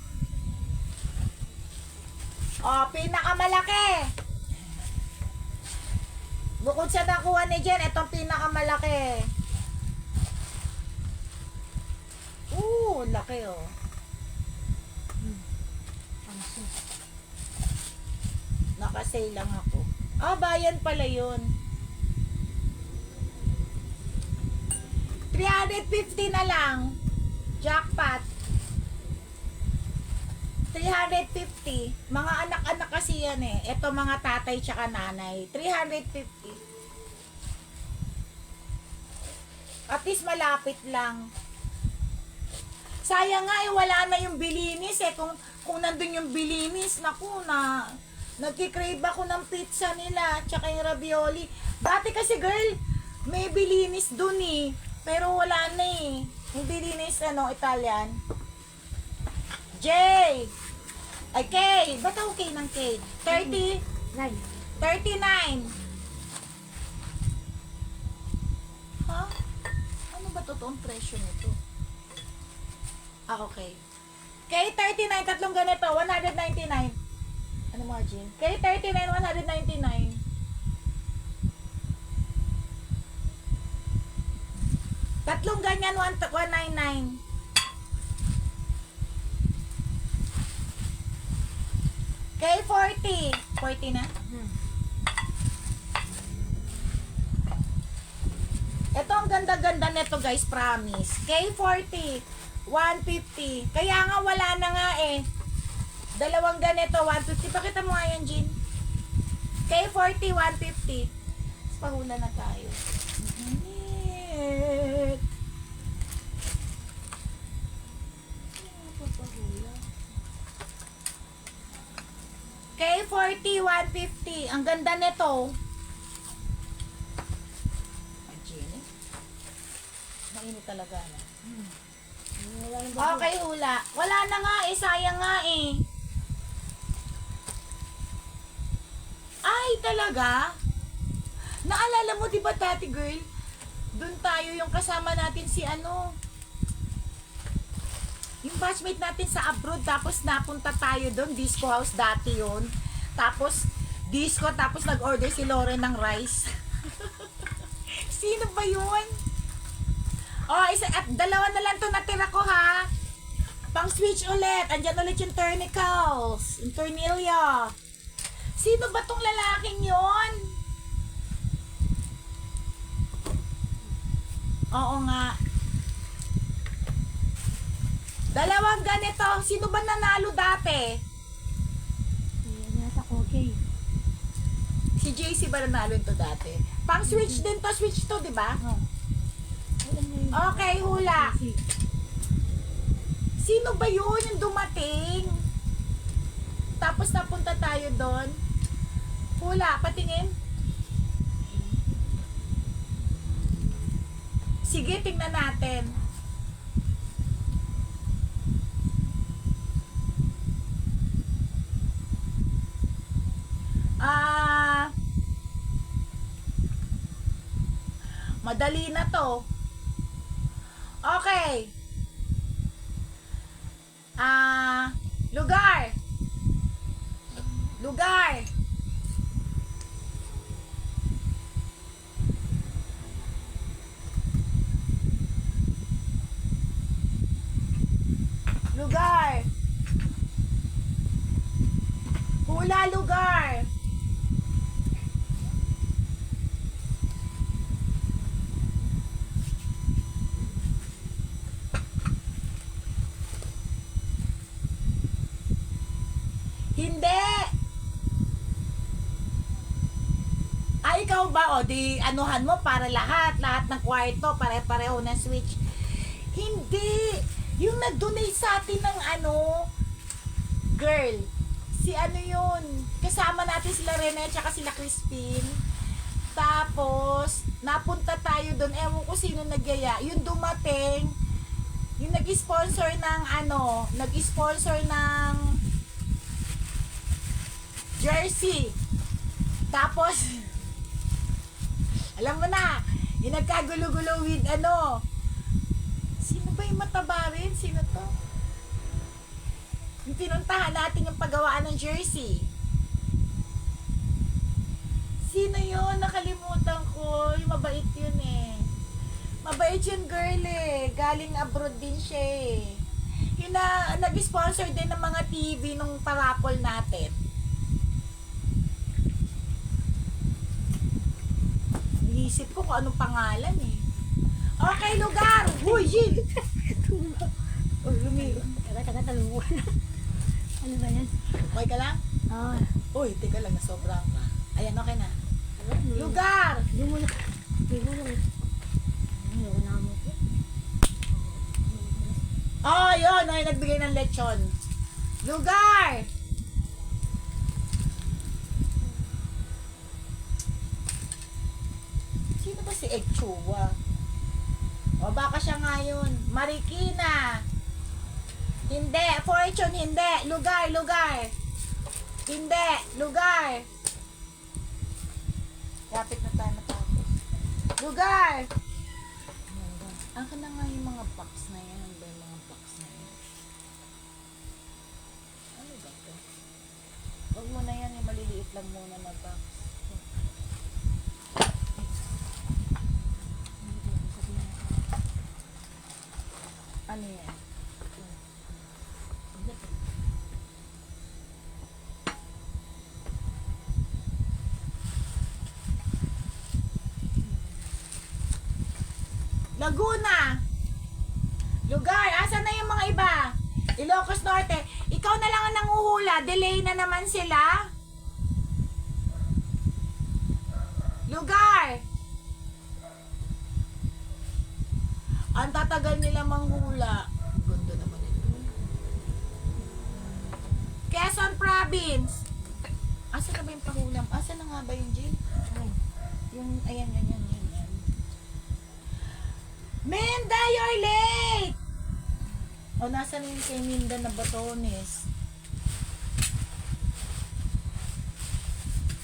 Pinakamalaki. Bukod sa nakuha ni Jen, itong pinakamalaki. Laki Nakasale lang ako. Ah, bayan pala yun. 350 na lang. Jackpot. 350. Mga anak-anak kasi yan eh. Ito mga tatay tsaka nanay. 350. At least malapit lang. Sayang nga eh, wala na yung bilinis eh. Kung nandun yung bilinis, naku na. Nagkikrave ako ng pizza nila, tsaka yung ravioli. Dati kasi girl, may bilinis dun eh. Pero wala na eh. Yung bilinis, Italian. J! Ay, K! Ba't ako K ng K? 30? 9. 39. Ha? Ano ba totoong presyo nito? Ah, okay. K39, tatlong ganito, 199. Ano mga Jean? K39, 199. Tatlong ganyan, 199. K40. 40 na? Ito ang ganda-ganda nito guys, promise. K40, 150. Kaya nga wala na nga eh. Dalawang ganito, 150. Pakita mo nga yan, Jean. K40, 150. Pahula na tayo. K40, 150. Ang ganda nito. Mainit talaga na. Okay, hula. Wala na nga eh. Sayang nga eh. Ay, talaga? Naalala mo diba dati girl? Doon tayo yung kasama natin si yung batchmate natin sa abroad, tapos napunta tayo doon, disco house dati yun. Tapos, disco, tapos nag-order si Lauren ng rice. Sino ba yun? Oh, dalawa na lang to natira ko ha. Pang switch ulit. Andyan ulit yung tournicles. Yung tornilyo. Sino ba tong lalaking yon? Oo nga. Dalawang ganito. Sino ba nanalo dati? Nasa okay. Si JC ba nanalo ito dati? Pang switch din to. Switch to, di ba? Okay, hula. Sino ba yun yung dumating? Tapos napunta tayo doon. Hula, patingin. Sige, tingnan natin. Madali na to. Okay. Lugar. Lugar. Lugar. Hula lugar. Hindi. Ay, ikaw ba? O, di anuhan mo para lahat ng kwarto, pare-pareho na switch. Hindi. Yung nag-donate sa atin ng girl. Si yun. Kasama natin sila Rene at sila Crispin. Tapos, napunta tayo doon. Ewan ko sino nagyaya. Yung dumating, yung nag-sponsor ng nag-sponsor ng jersey. Tapos, alam mo na, yung nagkagulo-gulo with sino ba yung mataba rin? Sino to? Yung pinuntahan natin yung paggawaan ng jersey. Sino yun? Nakalimutan ko. Yung mabait yun eh. Mabait yun girl eh. Galing abroad din siya eh. Yung nag-sponsor din ng mga TV nung parapol natin. iniisip ko kung anong pangalan eh. Okay, lugar! Uy, Jill! Uy, lumiro. Taga talungo. Ano ba yan? Okay ka lang? Ah, Uy, teka lang, nasobrang ka. Ayan, okay na. Lugar! Hindi mo na. Hindi mo na. Ayoko na mo. Oh, yun. Ay, nagbigay ng lechon. Lugar! Sino ba si Ekchua? O, baka siya nga yun. Marikina. Hindi. Fortune, hindi. Lugar, lugar. Hindi. Lugar. Kapit na tayo matapos. Lugar! Akin na nga yung mga box na yan. Ano ba yung mga box na yan? Ano ba ito? Huwag mo na yan. Eh, maliliit lang muna na box. Ano yan? Laguna. Lugar. Asan na yung mga iba? Ilocos Norte. Ikaw na lang ang nanguhula. Delay na naman sila. Lugar. Ang tatagal nila manghula. Ganda naman ito. Quezon Province. Asan na ba yung pahulam? Asan na nga ba yung Jill? Yung, ayan, yan. Minda, you're late! O, nasa na yung kay Minda na batones?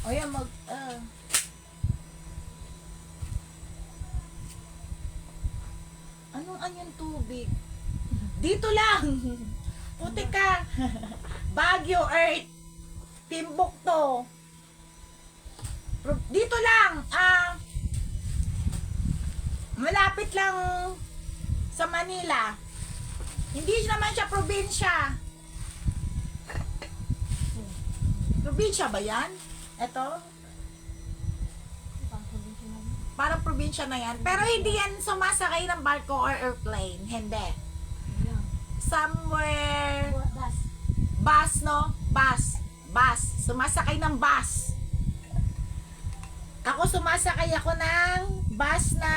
O, yan, anong anyong tubig? Dito lang! Puti ka! Baguio, Earth! Timbukto! Dito lang! Malapit lang sa Manila. Hindi naman siya probinsya. Probinsya ba yan? Ito? Parang probinsya na yan. Pero hindi yan sumasakay ng barko or airplane. Hindi. Somewhere... Bus, no? Bus. Sumasakay ng bus. Ako sumasakay ako ng bus na...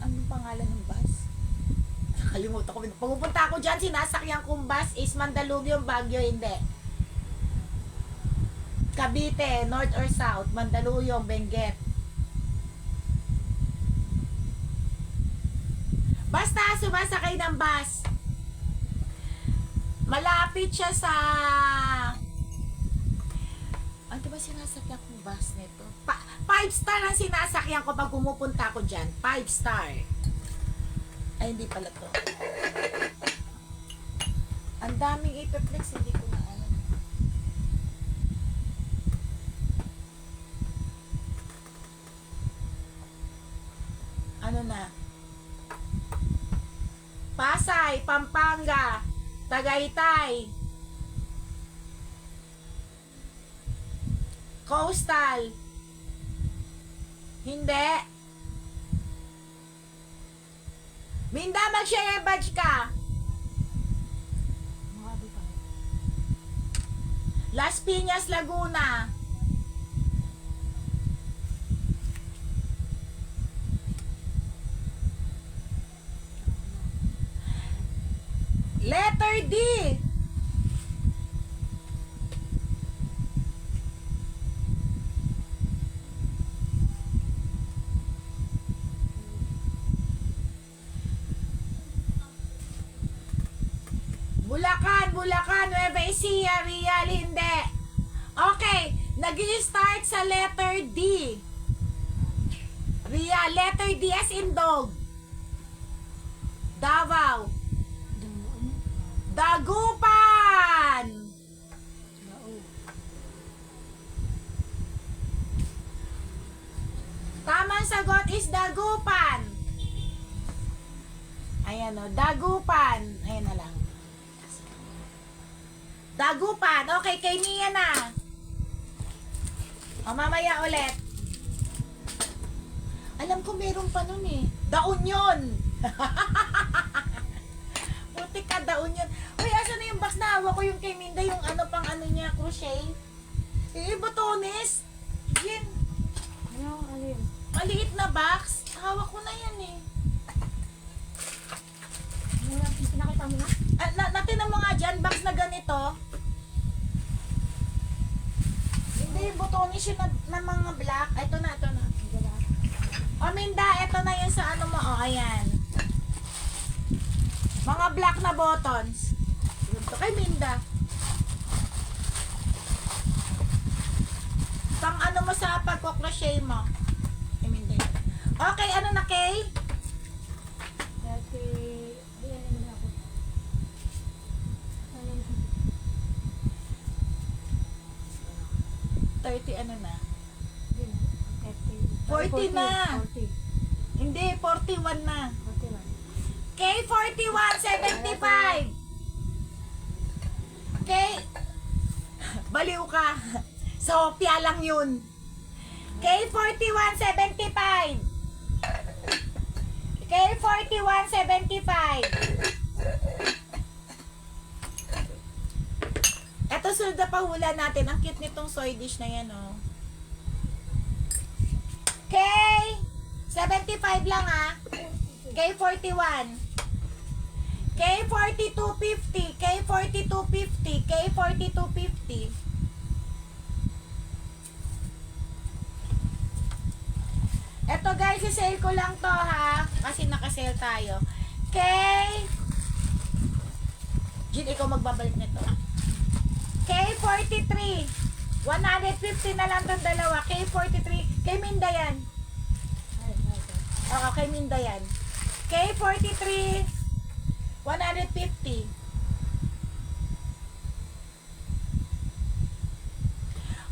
Anong pangalan ng bus? Nakalimutan ko. Pagpupunta ako dyan, sinasakyan kong bus is Mandaluyong, Baguio, hindi. Cavite, North or South, Mandaluyong, Benguet. Basta sumasakay ng bus. Malapit siya sa... Ano ba sinasakyan kong bus nito? 5-star ang sinasakyan ko pag pumupunta ako dyan. 5-star. Ay, hindi pala to. Ang daming ipeplex, hindi ko na alam. Ano na? Pasay, Pampanga, Tagaytay, Coastal. Hindi. Minda, mag-share badge ka. Las Piñas, Laguna. Letter D. Bulacan, Nueva Ecija, Real, hindi. Okay, nag-start sa letter D. Real, letter D as in dog. Davao. Dagupan. Tamang sagot is Dagupan. Ayan o, Dagupan. Ayan na lang. Dagupan. Okay, kay Nia na. O, mamaya ulit. Alam ko meron pa nun eh. Daon yun! Puti ka, daon yun. Uy, asa na yung box na hawak ko yung kay Minda, yung ano pang ano niya, crochet? Botones! Yan. Ano yun? Maliit na box. Hawak ko na yan eh. Pinakita mo na? Natin mo nga dyan, box na ganito. Hindi, yung botones yun na mga black. Ito na, ito na. O Minda, ito na yun sa ano mo. O, ayan. Mga black na buttons. Ito kay Minda. Pang ano mo sa pagko-crochet mo. Kay Minda. Okay, ano na kay? Dati, ayan naman ako. Ano yun? 30 ano na? Hindi na. 40 na. 40. Hindi, 41 na. 41. Kay 41.75. Kay baliw ka. Sophia lang yun. Kay 41.75. Kay 41.75. Ito sunod na pahula natin. Ang cute nitong soy dish na yan, oh. Kay 75 lang, ah. Kay 41. Kay 42.50. Kay 42.50. Kay 42.50. Eto guys, i-sale ko lang to ha. Kasi naka-sale tayo. Kay Jin, ikaw magbabalik nito. Kay 43. 150 na lang tong dalawa. Kay 43. Kay Minda yan. Oo, kay Minda yan. Kay 43. 150.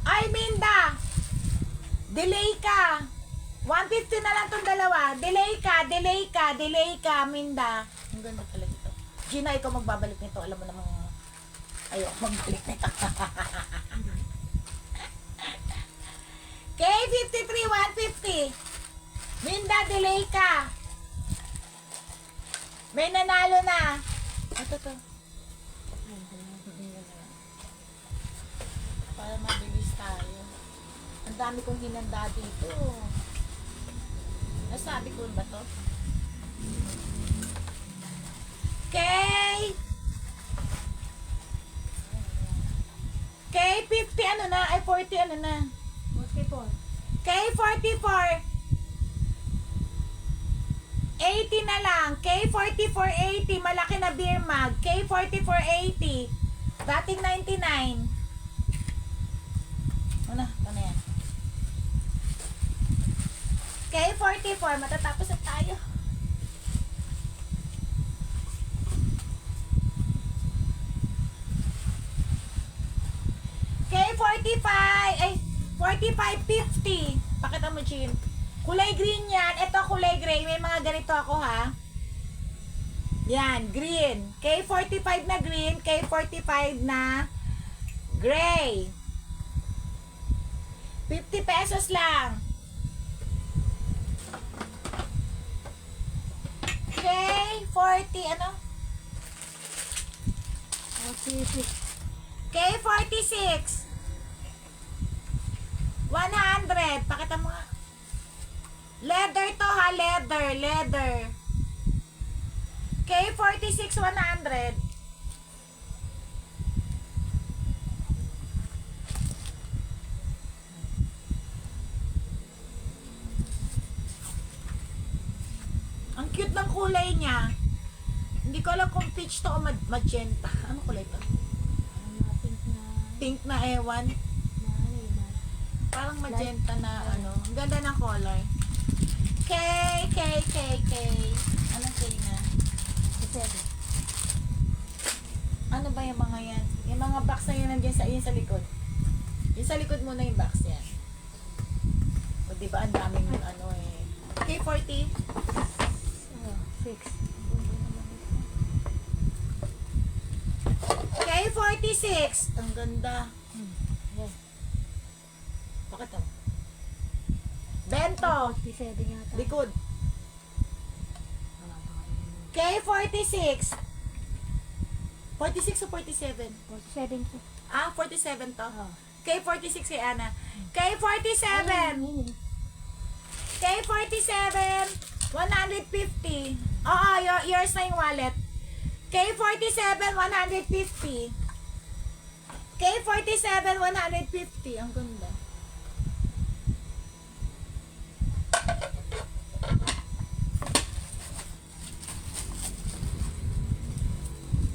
Ay, Minda! Delay ka! 150 na lang tong dalawa. Delay ka, Minda. Ang ganda pala ito. Gina, ikaw magbabalik nito. Alam mo namang ayoko magbalik nito. Kay 53, 150. Minda, delay ka. May nanalo na. Ito to. Para mabilis tayo. Ang dami kong hinanda dito. Nasabi ko ba to? Kay 50 ano na? Ay 40 ano na? 44. Kay 44 80 na lang. Kay 44.80 malaki na beer mug. Kay 44.80 dating 99. Ano na yan? Kay 44 matatapos na tayo. Kay 45 ay 45.50. Pakita mo, Chin. Kulay green yan. Ito kulay gray. May mga ganito ako, ha. Yan, green. Kay 45 na green. Kay 45 na gray. 50 pesos lang. Kay 40, ano? 46. Kay 46. 100. Pakita mo nga. Leather to ha, leather. Kay 46, 100. Ang cute ng kulay niya. Hindi ko alam kung peach to o magenta. Ano kulay to? Pink na ewan. Parang magenta na ano. Ang ganda ng color. K. Anong K na? Ano ba yung mga yan? Yung mga box na yun nandiyan sa, yun sa likod. Yung sa likod muna yung box yan. O diba ang daming yung ano eh. K40. 6. K46. Ang ganda. Bakit oh? Bento. 47 yata. Likod. K46. 46 o 47? 47 po. Ah, 47 to. Oh. K46 kay Ana. K47. K47. 150. Oo, yours na yung wallet. K47, 150. K47, 150. Ang ganda.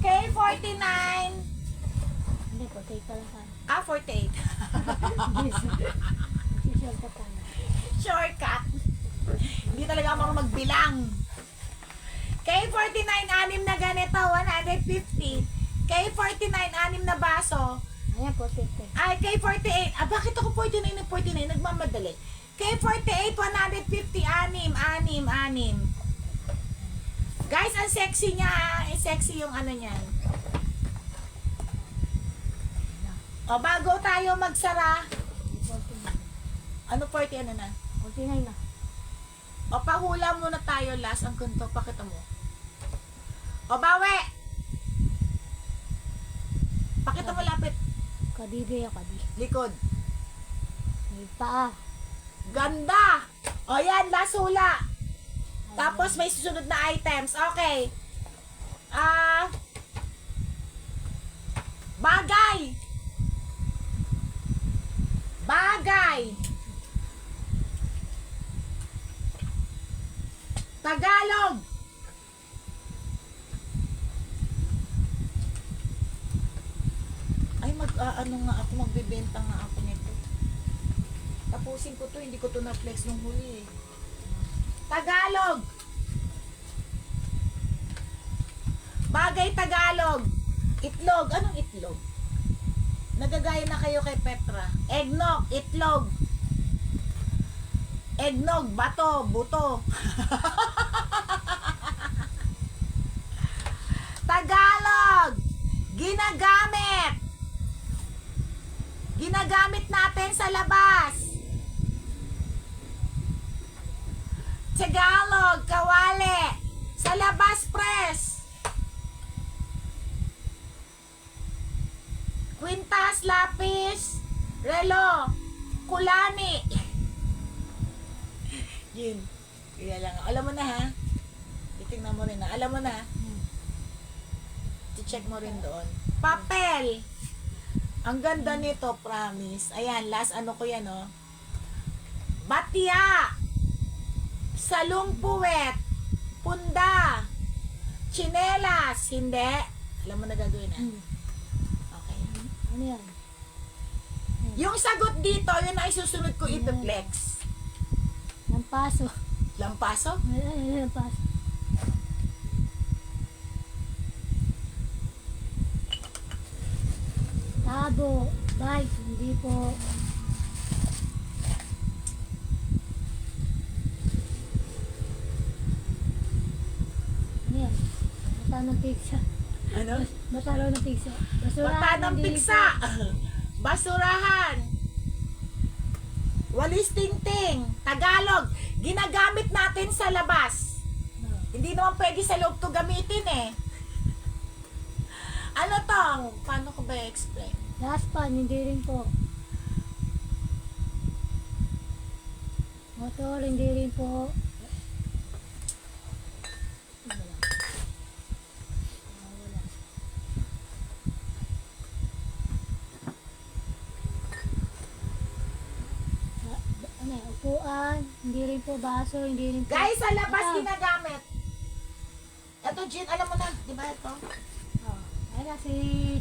K49. Hindi po, take pa lang sana. Ah, 48. Sisyon pa tayo. Shortcut. Hindi talaga ako marunong magbilang. K49, 6 na ganito, 150. K49, 6 na baso. Ayan po, 50. Ay, K48. Ah, bakit ako 49 na 49? Nagmamadali. K48, 150. 6. Guys, ang sexy niya. Sexy yung ano niyan. O, bago tayo magsara. 49. Ano 40 ano na? 49 na. O, pahula muna tayo last. Ang ganito, pakita mo. O, bawi! Pakita mo lapit. Kadibi ako, kadi. Likod. May paa. Ganda! O, yan, last hula. Tapos, may susunod na items. Okay. Bagay! Bagay! Tagalog! Ay, magbebenta nga ako nito. Tapusin ko to, hindi ko to na-flex nung huli eh. Tagalog! Bagay Tagalog! Itlog! Anong itlog? Nagagaya na kayo kay Petra. Eggnog! Itlog! Eggnog! Bato! Buto! Tagalog! Ginagamit! Ginagamit natin sa labas! Tagalog, kawali. Sa labas, press. Kwintas, lapis, relo, kulani. Yun. Kaya lang. Alam mo na ha. Titingnan mo rin na. Alam mo na. I-check mo rin doon. Papel. Ang ganda nito, promise. Ayan, last ano ko yan, oh. Batya. Salong puwet, punda, tsinelas, hindi. Alam mo na gagawin na. Okay. Ano yan? Yung sagot dito, yun ay susunod ko i-flex. Lampaso. Lampaso? Lampaso. Tabo. Bike. Hindi po. Ano yan? Bata ng pizza. Ano? Bata ng pizza. Bata ng hindi piksa. Basurahan. Walis tingting. Tagalog. Ginagamit natin sa labas. po. No. Hindi naman pwede sa loob to gamitin eh. Ano tong? Paano ko ba i-explain? Last pan, hindi rin po. Motor, hindi rin po. Wala. Ano yan, upuan, hindi rin po baso, hindi rin po. Guys, sa labas Ito. ginagamit. Ito, Jean, alam mo na, di ba ito? Oh, ayun na, si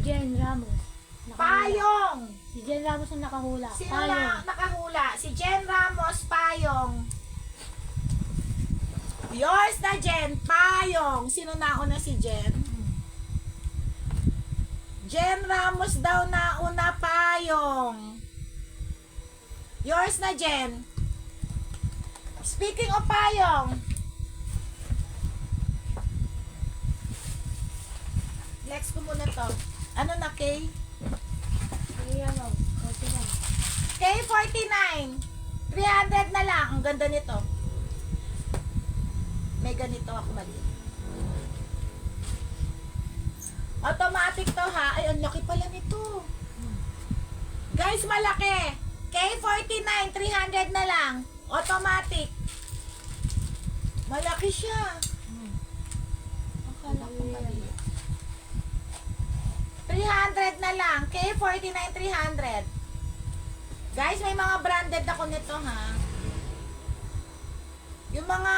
Jen Ramos. Nakahula. Payong! Si Jen Ramos ang nakahula. Sino Payong. na nakahula? Si Jen Ramos, Payong. Yours na, Jen, Payong. Sino nauna si Jen? Jen Ramos daw nauna, Payong. Yours na, Jen. Speaking of Payong, flex ko muna to. Ano na, Kay? Ayan o, 49. K49. 300 na lang. Ang ganda nito. May ganito ako mali. Automatic to ha. Ay, ang laki pala nito. Guys, malaki. K49, 300 na lang. Automatic. Malaki siya. Akala ko mali. 300 na lang. K49, 300. Guys, may mga branded ako nito ha. Yung mga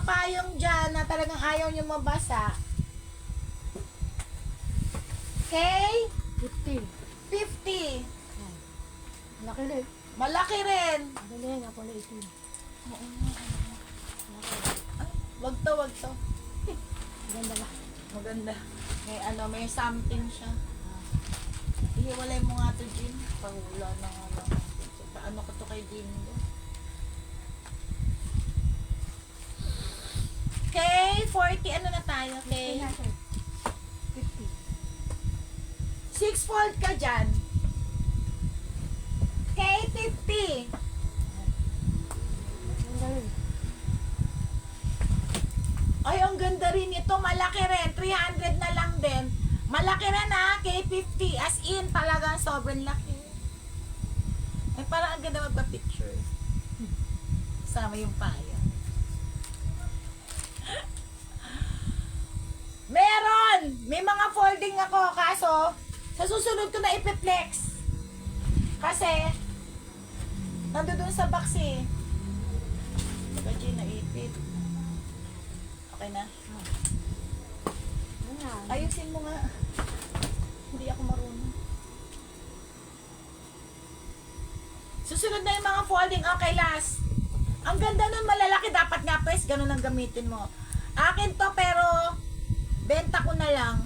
payong dyan na talagang ayaw nyo mabasa. K 50. 50. Laki rin. Malaki rin. Madali rin ako na ito. Ay, wag to, wag to. Ganda ba? Maganda. May ano, may something siya. Ihiwalay mo nga to, Jin. Pahula na nga lang. Paano ko to kay Jin? Okay, 40, ano na tayo? Okay. 50. 6 fold ka dyan. Okay, 50. Ganda rin. Ay, ang ganda rin ito. Malaki rin. 300 na lang din. Malaki rin ha. K50. As in, talagang sobrang laki. Ay, parang ang ganda magpa-picture. Sama yung paya. Meron! May mga folding ako. Kaso, sa susunod ko na ipiplex. Kasi, nandoon sa box eh. Diba, G, naipit. Okay na? Ayan. Ayusin mo nga. Hindi ako marunong. Susunod na yung mga folding. Okay, last. Ang ganda nun, malalaki. Dapat nga, pwes, ganun ang gamitin mo. Akin to, pero benta ko na lang.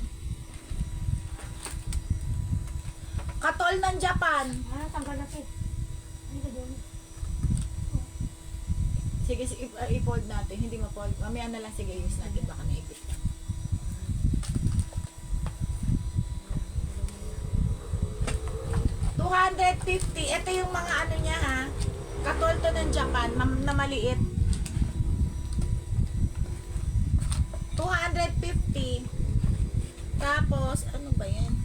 Katol ng Japan. Ah, tanggal na ito. Ano ka doon? Sige, i-fold natin. Hindi ma-fold. Mamaya na lang, sige, use natin. Baka naipit ka. $250. Ito yung mga ano niya ha. Katol to ng Japan. Na maliit. 250. Tapos, ano ba yan?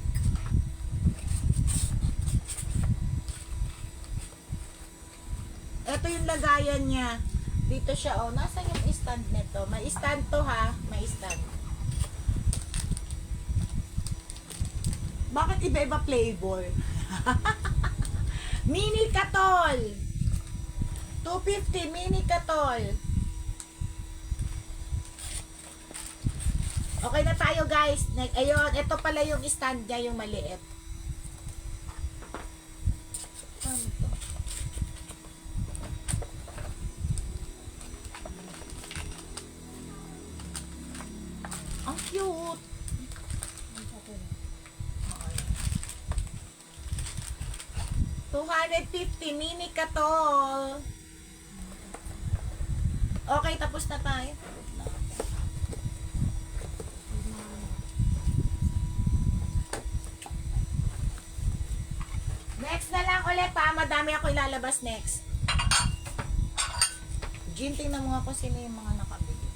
Ito yung lagayan niya. Dito siya, oh. Nasaan yung stand nito? May stand to, ha? May stand. Bakit iba-iba flavor? Mini Katol. 250 Mini Katol. Okay na tayo, guys. Ayun, ito pala yung stand niya, yung maliit. Ano to? Ang cute. Okay. 250 Mini Katol. Okay, tapos na tayo. Next na lang ulit ha. Madami ako ilalabas next. Jim, tingnan mo nga kung sino yung mga nakabili.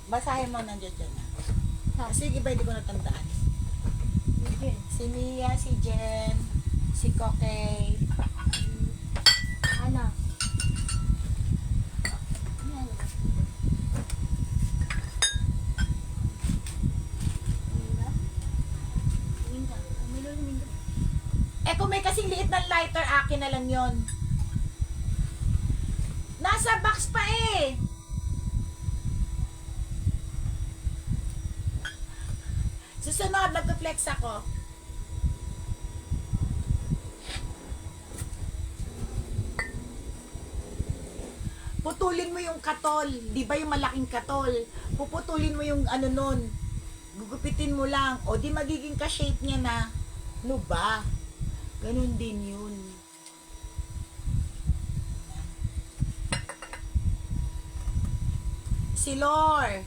Basahin mo nandiyan dyan na. Sige ba, hindi ko natandaan. Jen. Si Mia, si Jen, si Kokey. Ana. Eh kung may kasing liit ng lighter, akin na lang yon. Nasa box pa eh. Susunod, magpa-flex ako. Putulin mo yung katol. Di ba yung malaking katol? Puputulin mo yung ano nun. Gugupitin mo lang. O di magiging ka-shape niya na. Ano ba? Ganun din yun. Si Lor.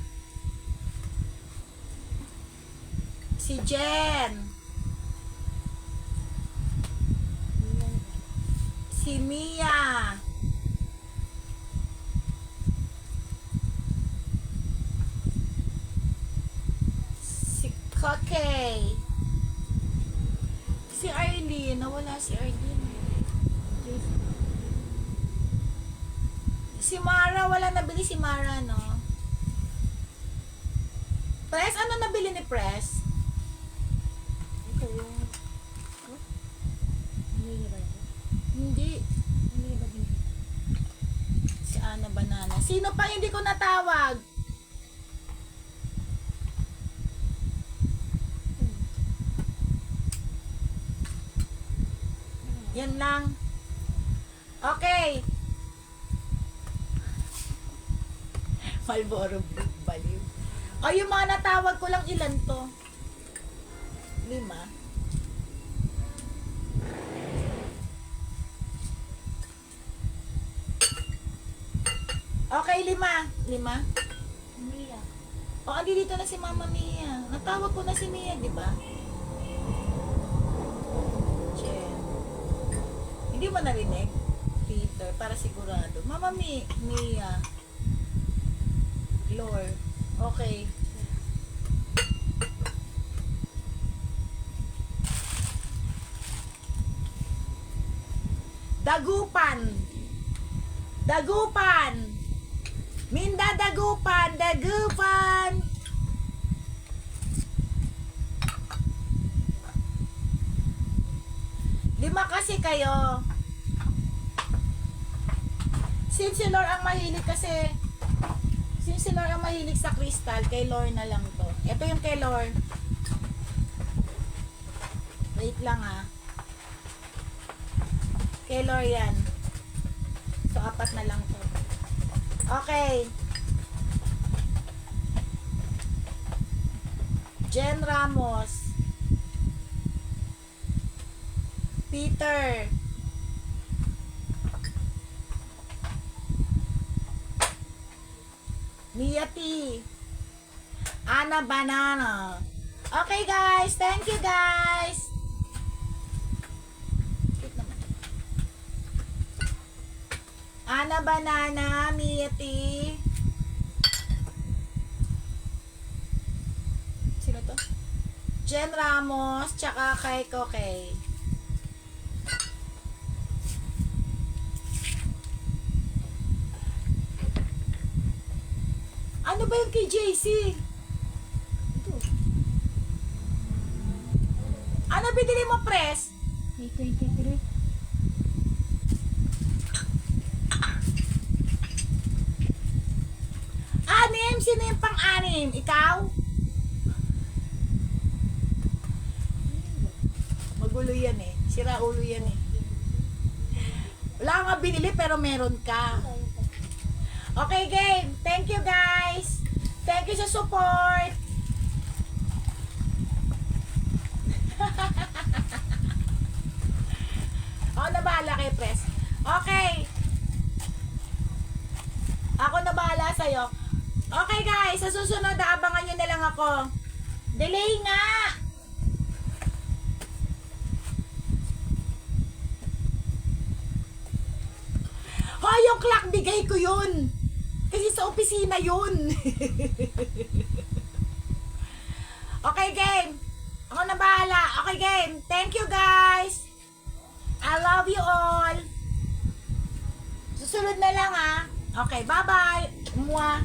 Si Jen. Si Si Mia. Si Kokey. Si Arlene. Nawala si Arlene. Si Mara. Wala nabili si Mara, no? Press? Ano nabili ni Press? Ito yung... Hindi ba ito? Hindi. Hindi ba din? Si Ana Banana. Sino pa hindi ko natawag? Yan lang. Okay. Malboro Blue, baliw. O, yung mga natawag ko lang ilan to? 5. Okay, 5. 5? Mia. O, andi dito na si Mama Mia. Natawag ko na si Mia, di ba? Jen. Hindi mo narinig? Peter, para sigurado. Mama Mia. Lord. Okay. Dagupan. Dagupan. Minda Dagupan. Dagupan. Lima kasi kayo. Since si Lord ang mahilig kasi since si Lord ang mahilig sa crystal, kay Lord na lang to. Ito yung kay Lord. Wait lang ah. Kay Lord yan. So, 4 na lang to. Okay. Jen Ramos. Peter. Mia T. Ana Banana. Okay guys, thank you guys. Ana Banana, Mia T. Sino to? Jen Ramos, tsaka kay Kokey. Ano ba yung kay JC? Ito. Ano binili mo, Press? May 23. Anim? Sino yung pang-anim? Ikaw? Magulo yan eh. Sira ulo yan eh. Wala ka nga binili pero meron ka. Okay, game. Thank you, guys. Thank you sa support. Ako na bahala kay Press. Okay. Ako na bahala sa'yo. Okay, guys. Sa susunod, abangan nyo na lang ako. Delay nga. Hoy, yung clock, bigay ko yun. Kasi sa opisina yun. Okay, game. Ako na bahala. Okay, game. Thank you, guys. I love you all. Susunod na lang, ah. Okay, bye-bye. Mwah.